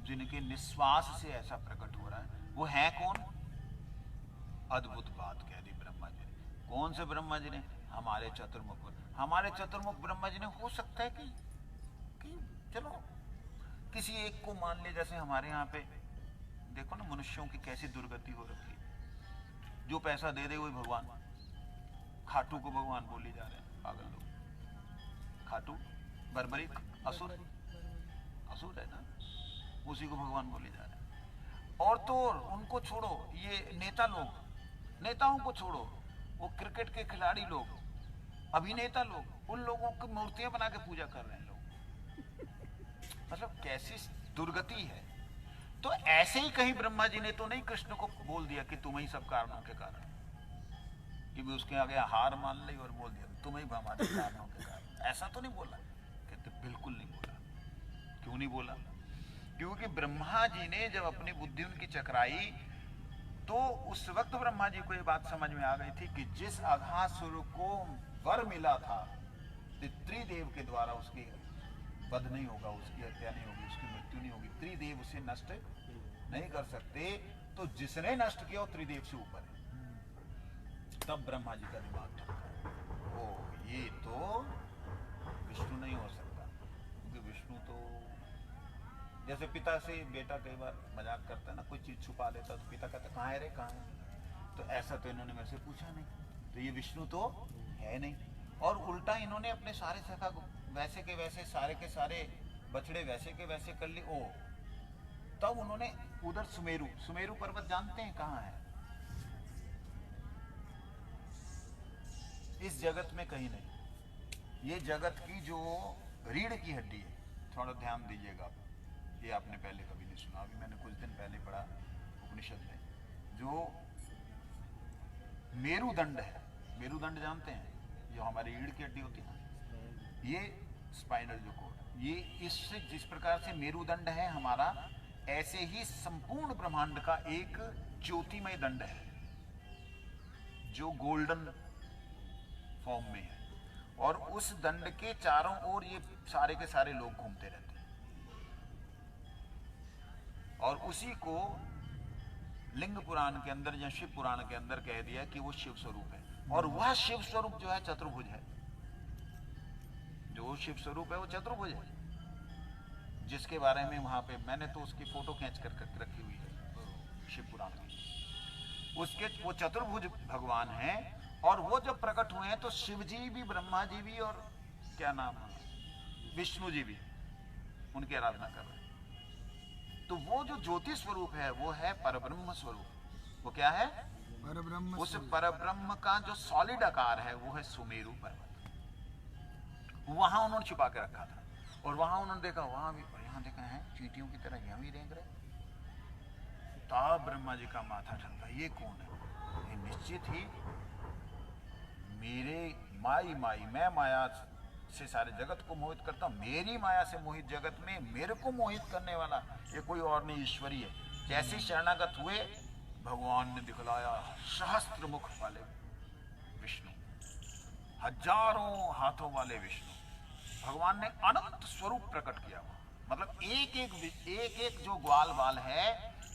जिनके निश्वास से ऐसा प्रकट हो रहा है, वो है कौन? अद्भुत बात कह दी ब्रह्मा जी ने। कौन से ब्रह्मा जी ने? हमारे चतुर्मुख। हमारे चतुर्मुख ब्रह्मा जी ने हो सकता है कि चलो किसी एक को मान ले, जैसे हमारे यहाँ पे देखो ना मनुष्यों की कैसी दुर्गति हो रखी है। जो पैसा दे दे वही भगवान, खाटू को भगवान बोली जा रहे हैं, पागल लोग। खाटू बर्बरिक असुर है ना, उसी को भगवान बोले जा रहे हैं। और तो उनको छोड़ो, ये नेता लोग, नेताओं को छोड़ो, वो क्रिकेट के खिलाड़ी लोग, अभिनेता लोग, उन लोगों की मूर्तियां बना के पूजा कर रहे हैं लोग। मतलब कैसी दुर्गति है। तो ऐसे ही कहीं ब्रह्मा जी ने तो नहीं कृष्ण को बोल दिया कि तुम ही सब कारणों के कारण, कि भी उसके आगे हार मान ली और बोल दिया तुम ही हमारे कारणों के कारण। ऐसा तो नहीं बोला, कहते बिल्कुल नहीं बोला। क्यों नहीं बोला? क्योंकि ब्रह्मा जी ने जब अपनी बुद्धि उनकी चकराई तो उस वक्त ब्रह्मा जी को ये बात समझ में आ गई थी कि जिस अघासुर को वर मिला था त्रिदेव के द्वारा, उसकी वध नहीं होगा, उसकी हत्या नहीं होगी, उसकी मृत्यु नहीं होगी, त्रिदेव उसे नष्ट नहीं कर सकते, तो जिसने नष्ट किया वो त्रिदेव से ऊपर है। तब ब्रह्मा जी का दिमाग चलता है, ओ ये तो विष्णु नहीं हो सकता, क्योंकि विष्णु तो जैसे पिता से बेटा कई बार मजाक करता है ना, कोई चीज छुपा लेता तो पिता कहता कहाँ है रे कहाँ है, तो ऐसा तो इन्होंने मेरे से पूछा नहीं, तो ये विष्णु तो है नहीं। और उल्टा इन्होंने अपने सारे सखा को वैसे के वैसे, सारे के सारे बछड़े वैसे के वैसे कर लिए। ओ तब उन्होंने उधर सुमेरु पर्वत जानते हैं कहाँ है? इस जगत में कहीं नहीं। ये जगत की जो रीढ़ की हड्डी है, थोड़ा ध्यान दीजिएगा, ये आपने पहले कभी नहीं सुना, अभी मैंने कुछ दिन पहले पढ़ा उपनिषद में, जो मेरुदंड है, मेरुदंड जानते हैं, जो हमारी रीढ़ की हड्डी होती है ना, ये स्पाइनल जो कोड, ये इससे जिस प्रकार से मेरुदंड है हमारा, ऐसे ही संपूर्ण ब्रह्मांड का एक ज्योतिमय दंड है जो गोल्डन फॉर्म में है, और उस दंड के चारों ओर ये सारे के सारे लोग घूमते रहते हैं, और उसी को लिंग पुराण के अंदर या शिव पुराण के अंदर कह दिया कि वो शिव स्वरूप है। और वह शिव स्वरूप जो है चतुर्भुज है, जो शिव स्वरूप है वो चतुर्भुज है, जिसके बारे में वहां पे मैंने तो उसकी फोटो खींच कर रखी हुई है शिव पुराण की। उसके वो चतुर्भुज भगवान हैं, और वो जब प्रकट हुए हैं तो शिव जी भी, ब्रह्मा जी भी, और क्या नाम है, विष्णु जी भी उनकी आराधना कर रहे हैं। तो वो जो ज्योति स्वरूप है वो है परब्रह्म स्वरूप। वो क्या है? परब्रह्म। उस परब्रह्म का जो सॉलिड आकार है वो है सुमेरु पर्वत। वहां उन्होंने छुपा के रखा था, और वहां उन्होंने देखा, वहां भी, यहाँ देखा है चींटियों की तरह यहाँ भी रेंग रहे। तब ब्रह्मा जी का माथा ठनका, ये कौन है? ये निश्चित ही मेरे माई मैं माया से सारे जगत को मोहित करता हूं, मेरी माया से मोहित जगत में मेरे को मोहित करने वाला ये कोई और नहीं, ईश्वरी है। जैसे शरणागत हुए, भगवान ने दिखलाया सहस्त्र मुख वाले विष्णु, हजारों हाथों वाले विष्णु। भगवान ने अनंत स्वरूप प्रकट किया, मतलब एक एक जो ग्वाल बाल है,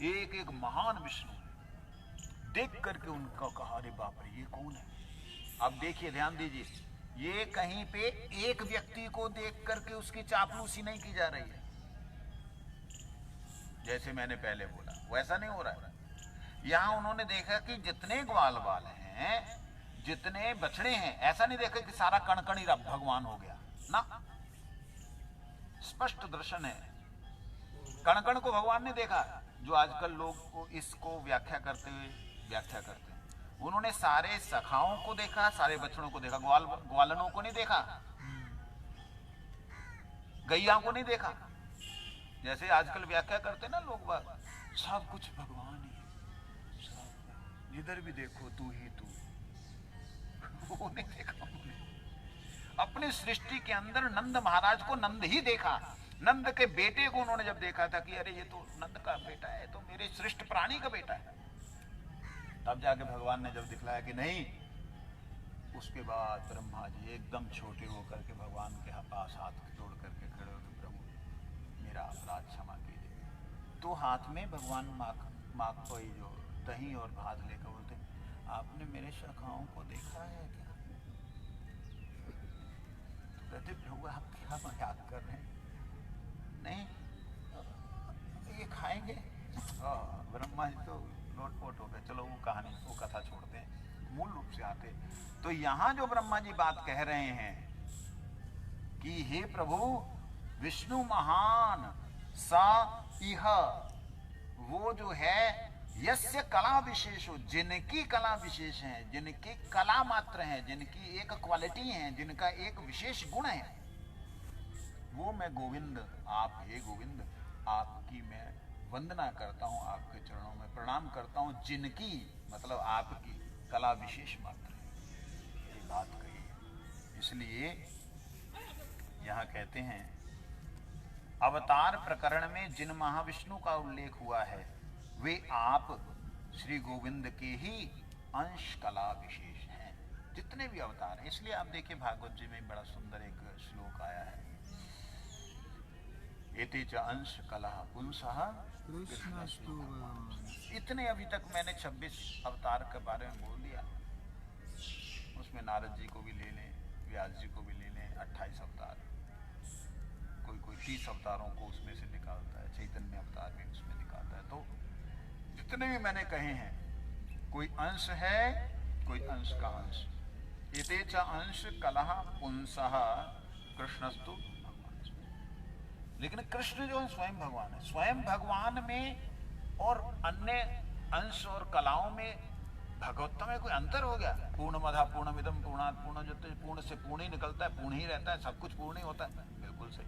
एक एक महान विष्णु है। देख करके उनका कहा, अरे बाप रे ये कौन है? अब देखिए, ध्यान दीजिए, ये कहीं पे एक व्यक्ति को देख करके उसकी चापलूसी नहीं की जा रही है, जैसे मैंने पहले बोला वैसा नहीं हो रहा है। यहां उन्होंने देखा कि जितने ग्वाल बाल हैं, जितने बछड़े हैं, ऐसा नहीं देखा कि सारा कण कण ही भगवान हो गया ना, स्पष्ट दर्शन है। कण कण को भगवान ने देखा, जो आजकल लोग इसको व्याख्या करते हैं। उन्होंने सारे सखाओं को देखा, सारे बछड़ों को देखा, ग्वालनों को नहीं देखा, गैया को नहीं देखा, जैसे आजकल व्याख्या करते ना लोग बात, सब कुछ भगवान ही है, जिधर भी देखो तू ही तू। वो नहीं देखा उन्होंने। अपनी सृष्टि के अंदर नंद महाराज को नंद ही देखा। नंद के बेटे को उन्होंने जब देखा था कि अरे ये तो नंद का बेटा है, तो मेरे सृष्ट प्राणी का बेटा है, तब जाके भगवान ने जब दिखलाया कि नहीं, उसके बाद ब्रह्मा जी एकदम छोटे होकर के भगवान के पास हाथ जोड़ करके खड़े हो, प्रभु मेरा अपराध क्षमा कीजिए। तो हाथ में भगवान माँ को जो दही और भात लेकर बोलते, आपने मेरे शाखाओं को देखा है क्या? तो कहते, प्रभु आप क्या मजाक कर रहे हैं? नहीं, ये खाएंगे। ब्रह्मा जी तो लोटपोट हो गए। चलो वो कहानी, वो कथा छोड़ते हैं, मूल रूप से आते। तो यहां जो ब्रह्मा जी बात कह रहे हैं कि हे प्रभु, विष्णु महान सा इह, वो जो है यस्य कला विशेष हो, जिनकी कला विशेष है, जिनकी कला मात्र है, जिनकी एक क्वालिटी है, जिनका एक विशेष गुण है, वो मैं गोविंद, आप हे गोविंद, आपकी मैं वंदना करता हूं, आपके चरणों में प्रणाम करता हूं, जिनकी मतलब आपकी कला विशेष मात्र है। ये बात कही है। इसलिए यहां कहते हैं, अवतार प्रकरण में जिन महाविष्णु का उल्लेख हुआ है वे आप श्री गोविंद के ही अंश कला विशेष हैं, जितने भी अवतार हैं। इसलिए आप देखिए भागवत जी में बड़ा सुंदर एक श्लोक आया है, एते च अंश कलह पुंसः कृष्णस्तु भगवान। इतने अभी तक मैंने 26 अवतार के बारे में बोल दिया। उसमें नारद जी को भी ले लें, व्यास जी को भी ले लें, 28 अवतार। कोई 30 अवतारों को उसमें से निकालता है, चैतन्य अवतार भी उसमें निकालता है। तो जितने भी मैंने कहे हैं, कोई अंश है, कोई अंश का अंश। एते च अंश कलह पुंसः कृष्णस्तु भगवान। लेकिन कृष्ण जो है स्वयं भगवान है। स्वयं भगवान में और अन्य अंश और कलाओं में भगवत्ता में कोई अंतर हो गया? पूर्णमदः पूर्णमिदं पूर्णात् पूर्णमुदच्यते, पूर्ण से पूर्ण ही निकलता है, पूर्ण ही रहता है, सब कुछ पूर्ण ही होता है। बिल्कुल सही।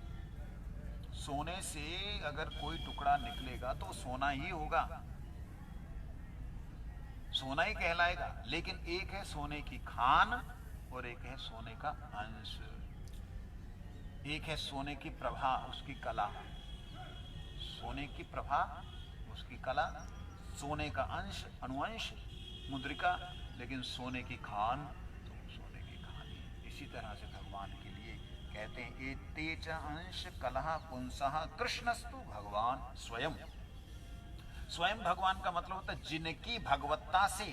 सोने से अगर कोई टुकड़ा निकलेगा तो सोना ही होगा, सोना ही कहलाएगा। लेकिन एक है सोने की खान और एक है सोने का अंश। एक है सोने की प्रभा, उसकी कला, सोने की प्रभा, उसकी कला, सोने का अंश, अनुअंश, मुद्रिका, लेकिन सोने की खान तो सोने की खान ही। इसी तरह से भगवान के लिए कहते हैं एते च अंश कलह पुंसः कृष्णस्तु भगवान स्वयं। स्वयं भगवान का मतलब होता है जिनकी भगवत्ता से,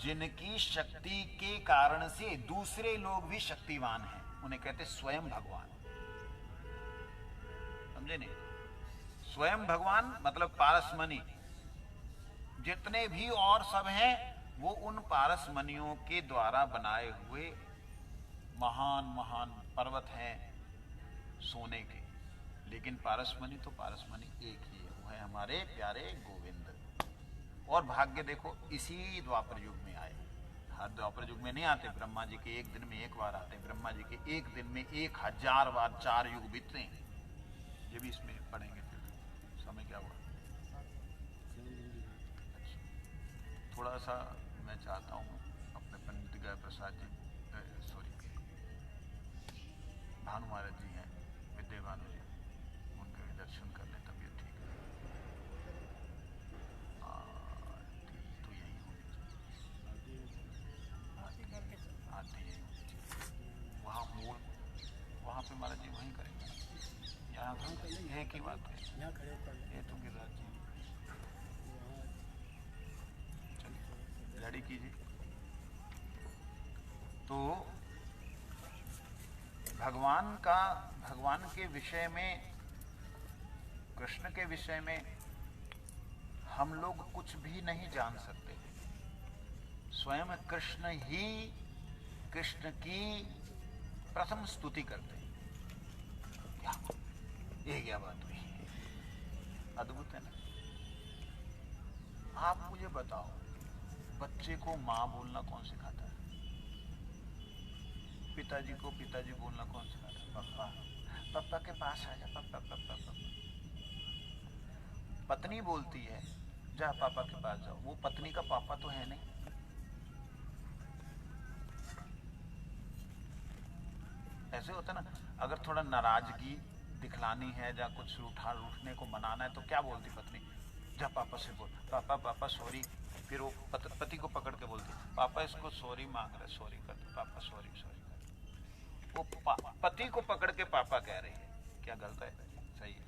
जिनकी शक्ति के कारण से दूसरे लोग भी शक्तिवान हैं, उन्हें कहते स्वयं भगवान। समझे नहीं? स्वयं भगवान मतलब पारसमणि। जितने भी और सब हैं वो उन पारसमणियों के द्वारा बनाए हुए महान महान पर्वत हैं सोने के। लेकिन पारसमणि तो पारसमणि एक ही है, वो है हमारे प्यारे गोविंद। और भाग्य देखो इसी द्वापर युग में आए। हर द्वापर युग में नहीं आते। ब्रह्मा जी के एक दिन में एक बार आते। ब्रह्मा जी के एक दिन में 1000 बार 4 युग बीतते हैं। ये भी इसमें पढ़ेंगे फिर। समय क्या हुआ? थोड़ा सा मैं चाहता हूँ अपने पंडित गया प्रसाद जी, सॉरी भानु महाराज जी हैं, विद्या भानु जी, उनके भी दर्शन कर लें, तबीयत ठीक है। तो यही होनी चाहिए, आती है वहाँ मूल, वहाँ पे महाराज जी वहीं करेंगे। यहाँ एक ही बात है, ये तो गिरिराज जी रेडी कीजिए। तो भगवान के विषय में, कृष्ण के विषय में हम लोग कुछ भी नहीं जान सकते। स्वयं कृष्ण ही कृष्ण की प्रथम स्तुति करते हैं। क्या ये क्या बात हुई? अद्भुत है ना? आप मुझे बताओ, बच्चे को माँ बोलना कौन सिखाता है? पिताजी को पिताजी बोलना कौन सिखाता है? पापा। पापा के पास आ जा, पापा पापा पापा। पत्नी बोलती है जा पापा के पास जाओ, वो पत्नी का पापा तो है नहीं। ऐसे होता ना, अगर थोड़ा नाराजगी दिखलानी है या कुछ रूठने को मनाना है तो क्या बोलती पत्नी? जा पापा से बोल, पापा पापा सॉरी। फिर वो पति को पकड़ के बोलती, पापा इसको सॉरी मांग रहे, सॉरी कर दो पापा, सॉरी सॉरी कर। वो पति को पकड़ के पापा कह रही है, क्या गलत है? सही है।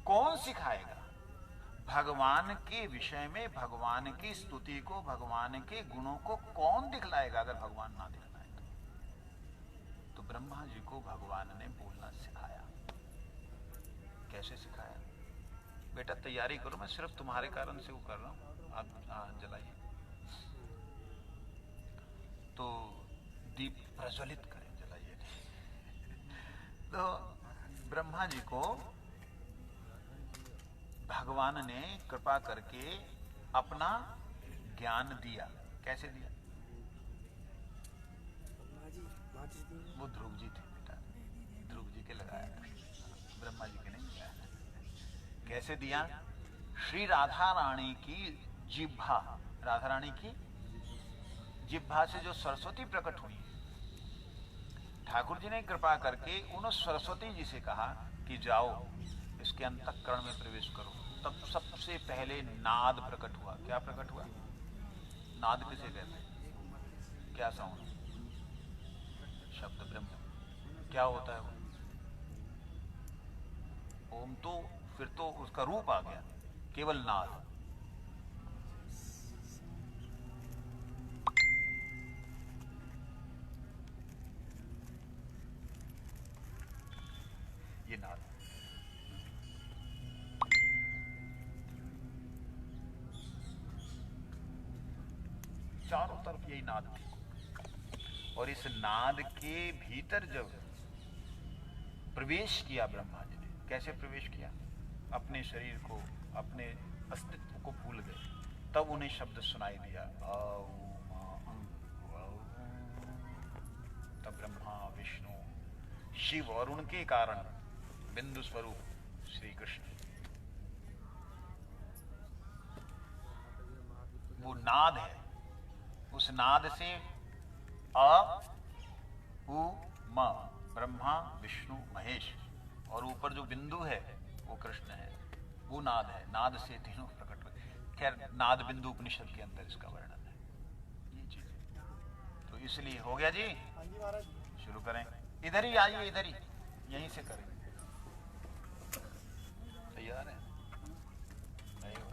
कौन सिखाएगा? भगवान के विषय में भगवान की स्तुति को, भगवान के गुणों को कौन दिखलाएगा अगर भगवान ना दिखलाए? तो ब्रह्मा जी को भगवान ने बोलना सिखाया। कैसे सिखाया? बेटा तैयारी करो, मैं सिर्फ तुम्हारे कारण से वो कर रहा हूं, आप जलाइए। तो दीप प्रज्वलित करें, जलाइए। तो ब्रह्मा जी को भगवान ने कृपा करके अपना ज्ञान दिया। कैसे दिया? वो ध्रुव जी थे बेटा, ध्रुव जी के लगाया, ब्रह्मा जी के नहीं लगाया। कैसे दिया? श्री राधा रानी की जिह्वा, राधा रानी की जिह्वा से जो सरस्वती प्रकट हुई, ठाकुर जी ने कृपा करके उन सरस्वती जी से कहा कि जाओ इसके अंतःकरण में प्रवेश करो। तब सबसे पहले नाद प्रकट हुआ। क्या प्रकट हुआ? नाद किसे कहते हैं? क्या साउंड? शब्द ब्रह्म। क्या होता है वो? ओम तो फिर तो उसका रूप आ गया, केवल नाद। ये नाद चारों तरफ यही नाद थी। और इस नाद के भीतर जब प्रवेश किया ब्रह्मा जी ने, कैसे प्रवेश किया? अपने शरीर को, अपने अस्तित्व को भूल गए, तब उन्हें शब्द सुनाई दिया तब ब्रह्मा विष्णु शिव और उनके कारण बिंदु स्वरूप श्री कृष्ण, वो नाद है। उस नाद से अ उ म ब्रह्मा विष्णु महेश, और ऊपर जो बिंदु है वो कृष्ण है, वो नाद है। नाद से तीनों प्रकट हुए। खैर नाद बिंदु उपनिषद के अंदर इसका वर्णन है, ये चीज। तो इसलिए हो गया जी, शुरू करें। इधर ही आइए, इधर ही, यहीं से करें। तैयार है? नहीं हुआ?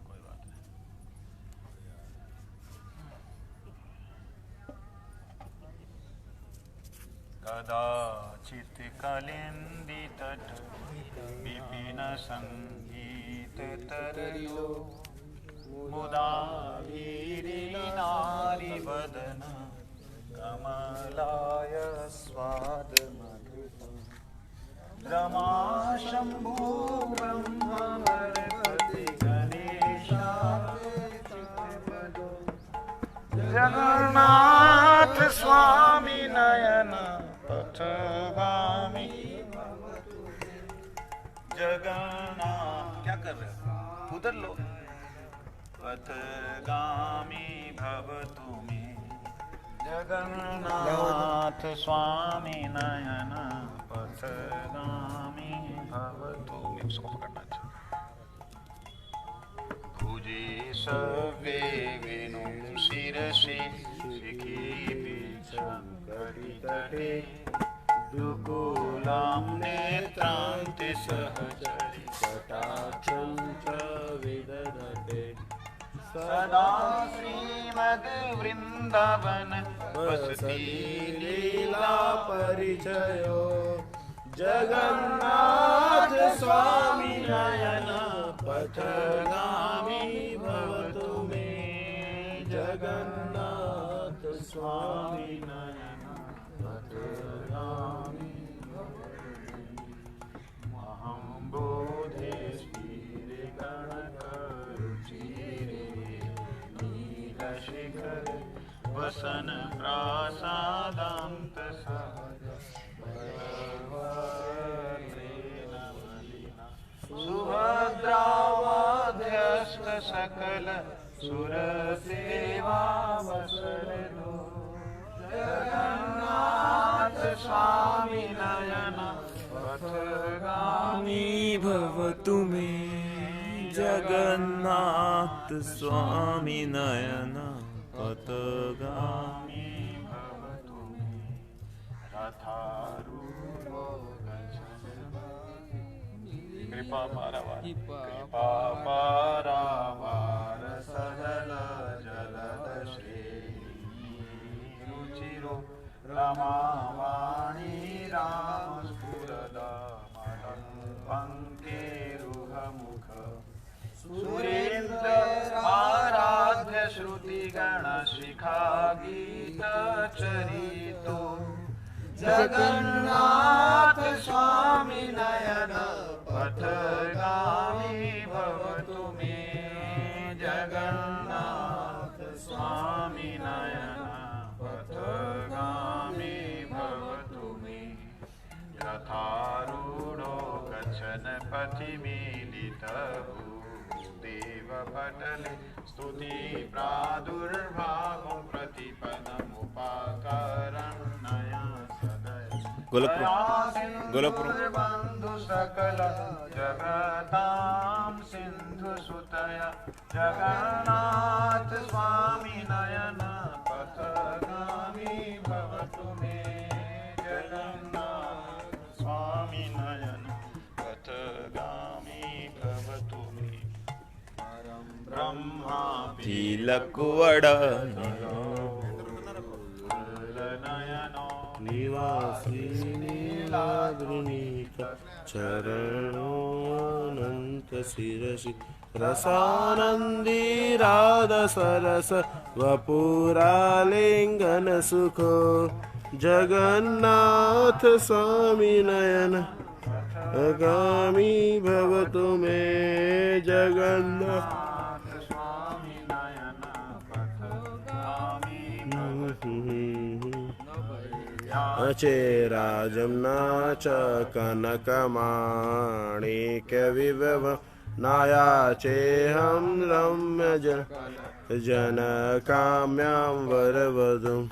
कोई बात नहीं। कदाचित् कलिन्दितट विपिन संगीत तरयो मुदा नारी वदन कमलाय स्वाद मधुर रमा शंभु ब्रह्मवर्पति जगन्नाथ स्वामी नयन पथगामी। जगन्नाथ क्या कर रहे हो? उधर लो। पथगामी भवतु मे जगन्नाथ स्वामी नयन पथगामी भवतु मे। उसको पकड़ना चाहिए। भुजे सवे वेणु शिरसि शिखी बीजं कटितटे दुकूलां नेत्रान्ते सहचरि कटाक्षं च विदधते सदा श्रीमद्वृन्दावन वसति लीला परिचयो जगन्नाथ स्वामी नयन पथगामी भवतु मे जगन्नाथ स्वामी नयन पथगामी महं बोधे श्रीगणकरुचिरे नीलशिखर वसन प्रासादान्त सहज सुभद्रावाध्यस्त सकल सुर सेवा वसरदो जगन्नाथ स्वामी नयन पथगामी भवतु मे जगन्नाथ स्वामी नयन पथगामी भवतु मे रथारूढो कृपा पारावार सजल जलद श्रेणी रुचिरो रमावाणी राम स्फुरदा पंकेरुह मुख सुरेंद्र आराध्य श्रुति गण शिखा गीत चरितो जगन्नाथ स्वामी नयन पथगामी भवतु मे जगन्नाथ स्वामी नयन पथगामी भवतु मे रथारूढो गच्छन पथि मीलित देव पटले स्तुति प्रादुर्भावं प्रतिपदमुपाकरणया गोलपुर बंधु सकल जगतां सिंधु सुतया जगन्नाथ स्वामी नयन पथ तिलक वडन निवासी नीलाद्रिनीत चरणोऽनन्त शिरसि रसानन्दी राधा सरस वपुरालिङ्गन सुखो जगन्नाथ स्वामी नयन अगामी भवतु मे जगन्नाथ चेराजम्ना च कनकमाणिक्यविभव नायाचेऽहं रम्य जनकाम्यां वरवधूं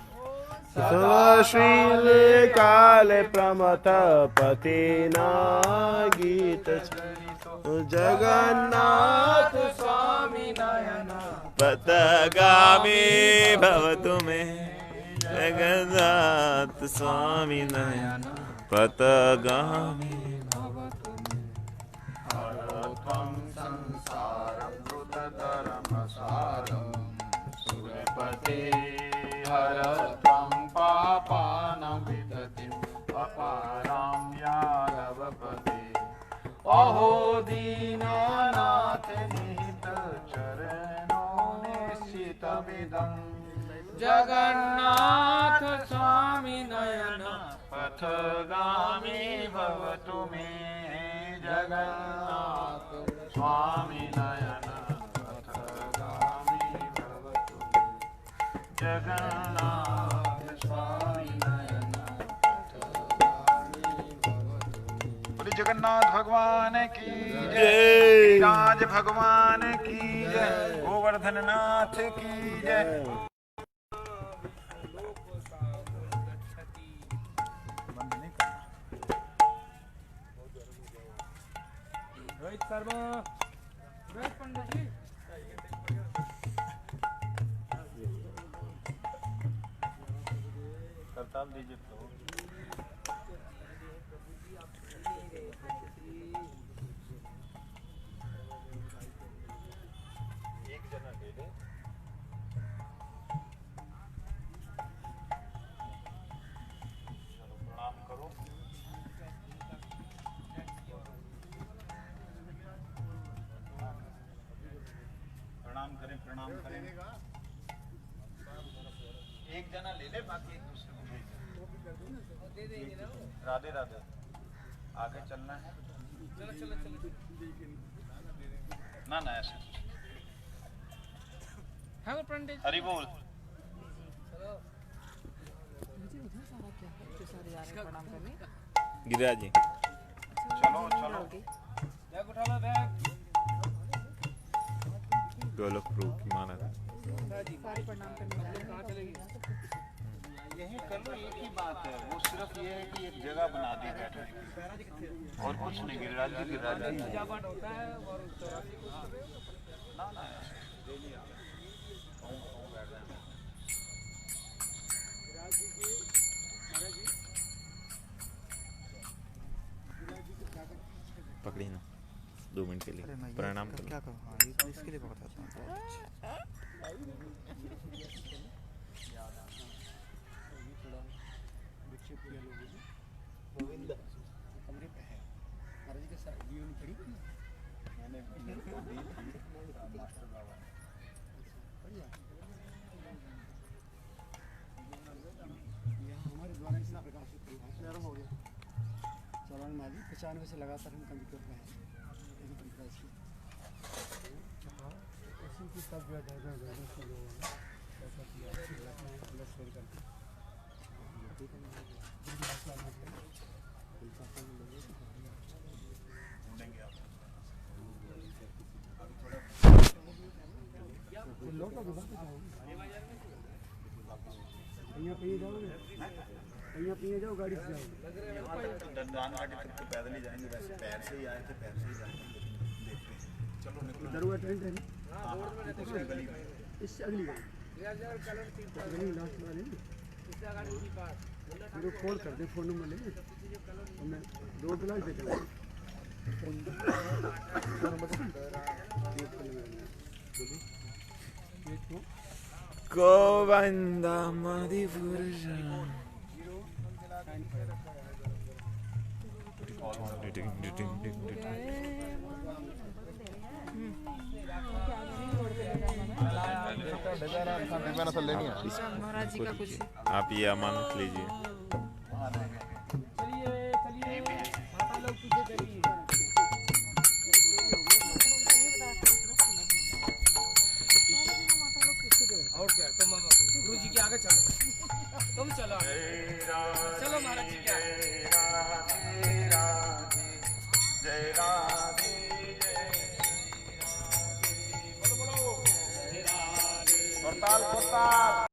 श्रीले काले प्रमथ पतिना गीत जगन्नाथ स्वामी नयन पथगामी भवतु मे जगन्नाथ स्वामी नयन पथगामी भवतु मे हरत्वं संसारभूतधर्मसारं सुरपते हरत्वं पापानां विदतिं अपारां यादवपदे अहो दीनानाथ निहित चरणो निश्चितमिदम् जगन्नाथ स्वामी नयन पथगामी भवतु मे जगन्नाथ स्वामी नयन पथगामी भवतु मे जगन्नाथ स्वामी नयन पथगामी भवतु मे जगन्नाथ भगवान की जय राज भगवान की जय गोवर्धन नाथ की जय कर्मा रोहित पंडित जी करताल दीजिए तो एक जना ले ले प्रणाम करो प्रणाम करें एक जना ले ले बाकी एक दूसरे को भेज दे राधे राधे आगे चलना है चलो ना ना ऐसे हाँ पंडित हरि बोल गिरिराज जी चलो चलो बैग उठा लो बैग गोलोक प्रभु की माना था यही कर लो एक ही बात है वो सिर्फ ये है कि एक जगह बना दी बैठने की और कुछ नहीं गिरिराज जी पूजा पाठ होता है और ना ना पकड़ी ना 2 मिनट के लिए प्रणाम करो क्या करूँ हाँ इसके लिए बताता हूँ गोविंद कमरे पे है महाराज जी के साथ वीडियो नहीं पड़ी मैंने मास्टर बाबा बढ़िया यहाँ हमारे द्वारा इसका प्रकाशित हो गया चौरान माली 95 से लगातार हम कंप्यूटर पे हैं ऐसी की सब जो है यहाँ जाओ गाड़ी से जाओ दंडान घाटी तक तो पैदल ही जाएंगे वैसे पैर से ही आए थे पैर से ही जाएंगे देखते हैं चलो निकलो दरुआ ट्रेन है दूसरी गली में इससे अगली गली लास्ट वाली मेरे कॉल कर दे फ़ोन नंबर ले मैं 2 गिलास दे दूँगा गोविंदा मधुपुरुष महाराज जी का कुछ आप ये अमानत लीजिए। चलिए चलिए माता लोग पीछे चलिए। और क्या तुम गुरु जी के आगे चलो, तुम चलो चलो महाराज जी के आगे। जय राधे बोलो बोलो। करताल करताल।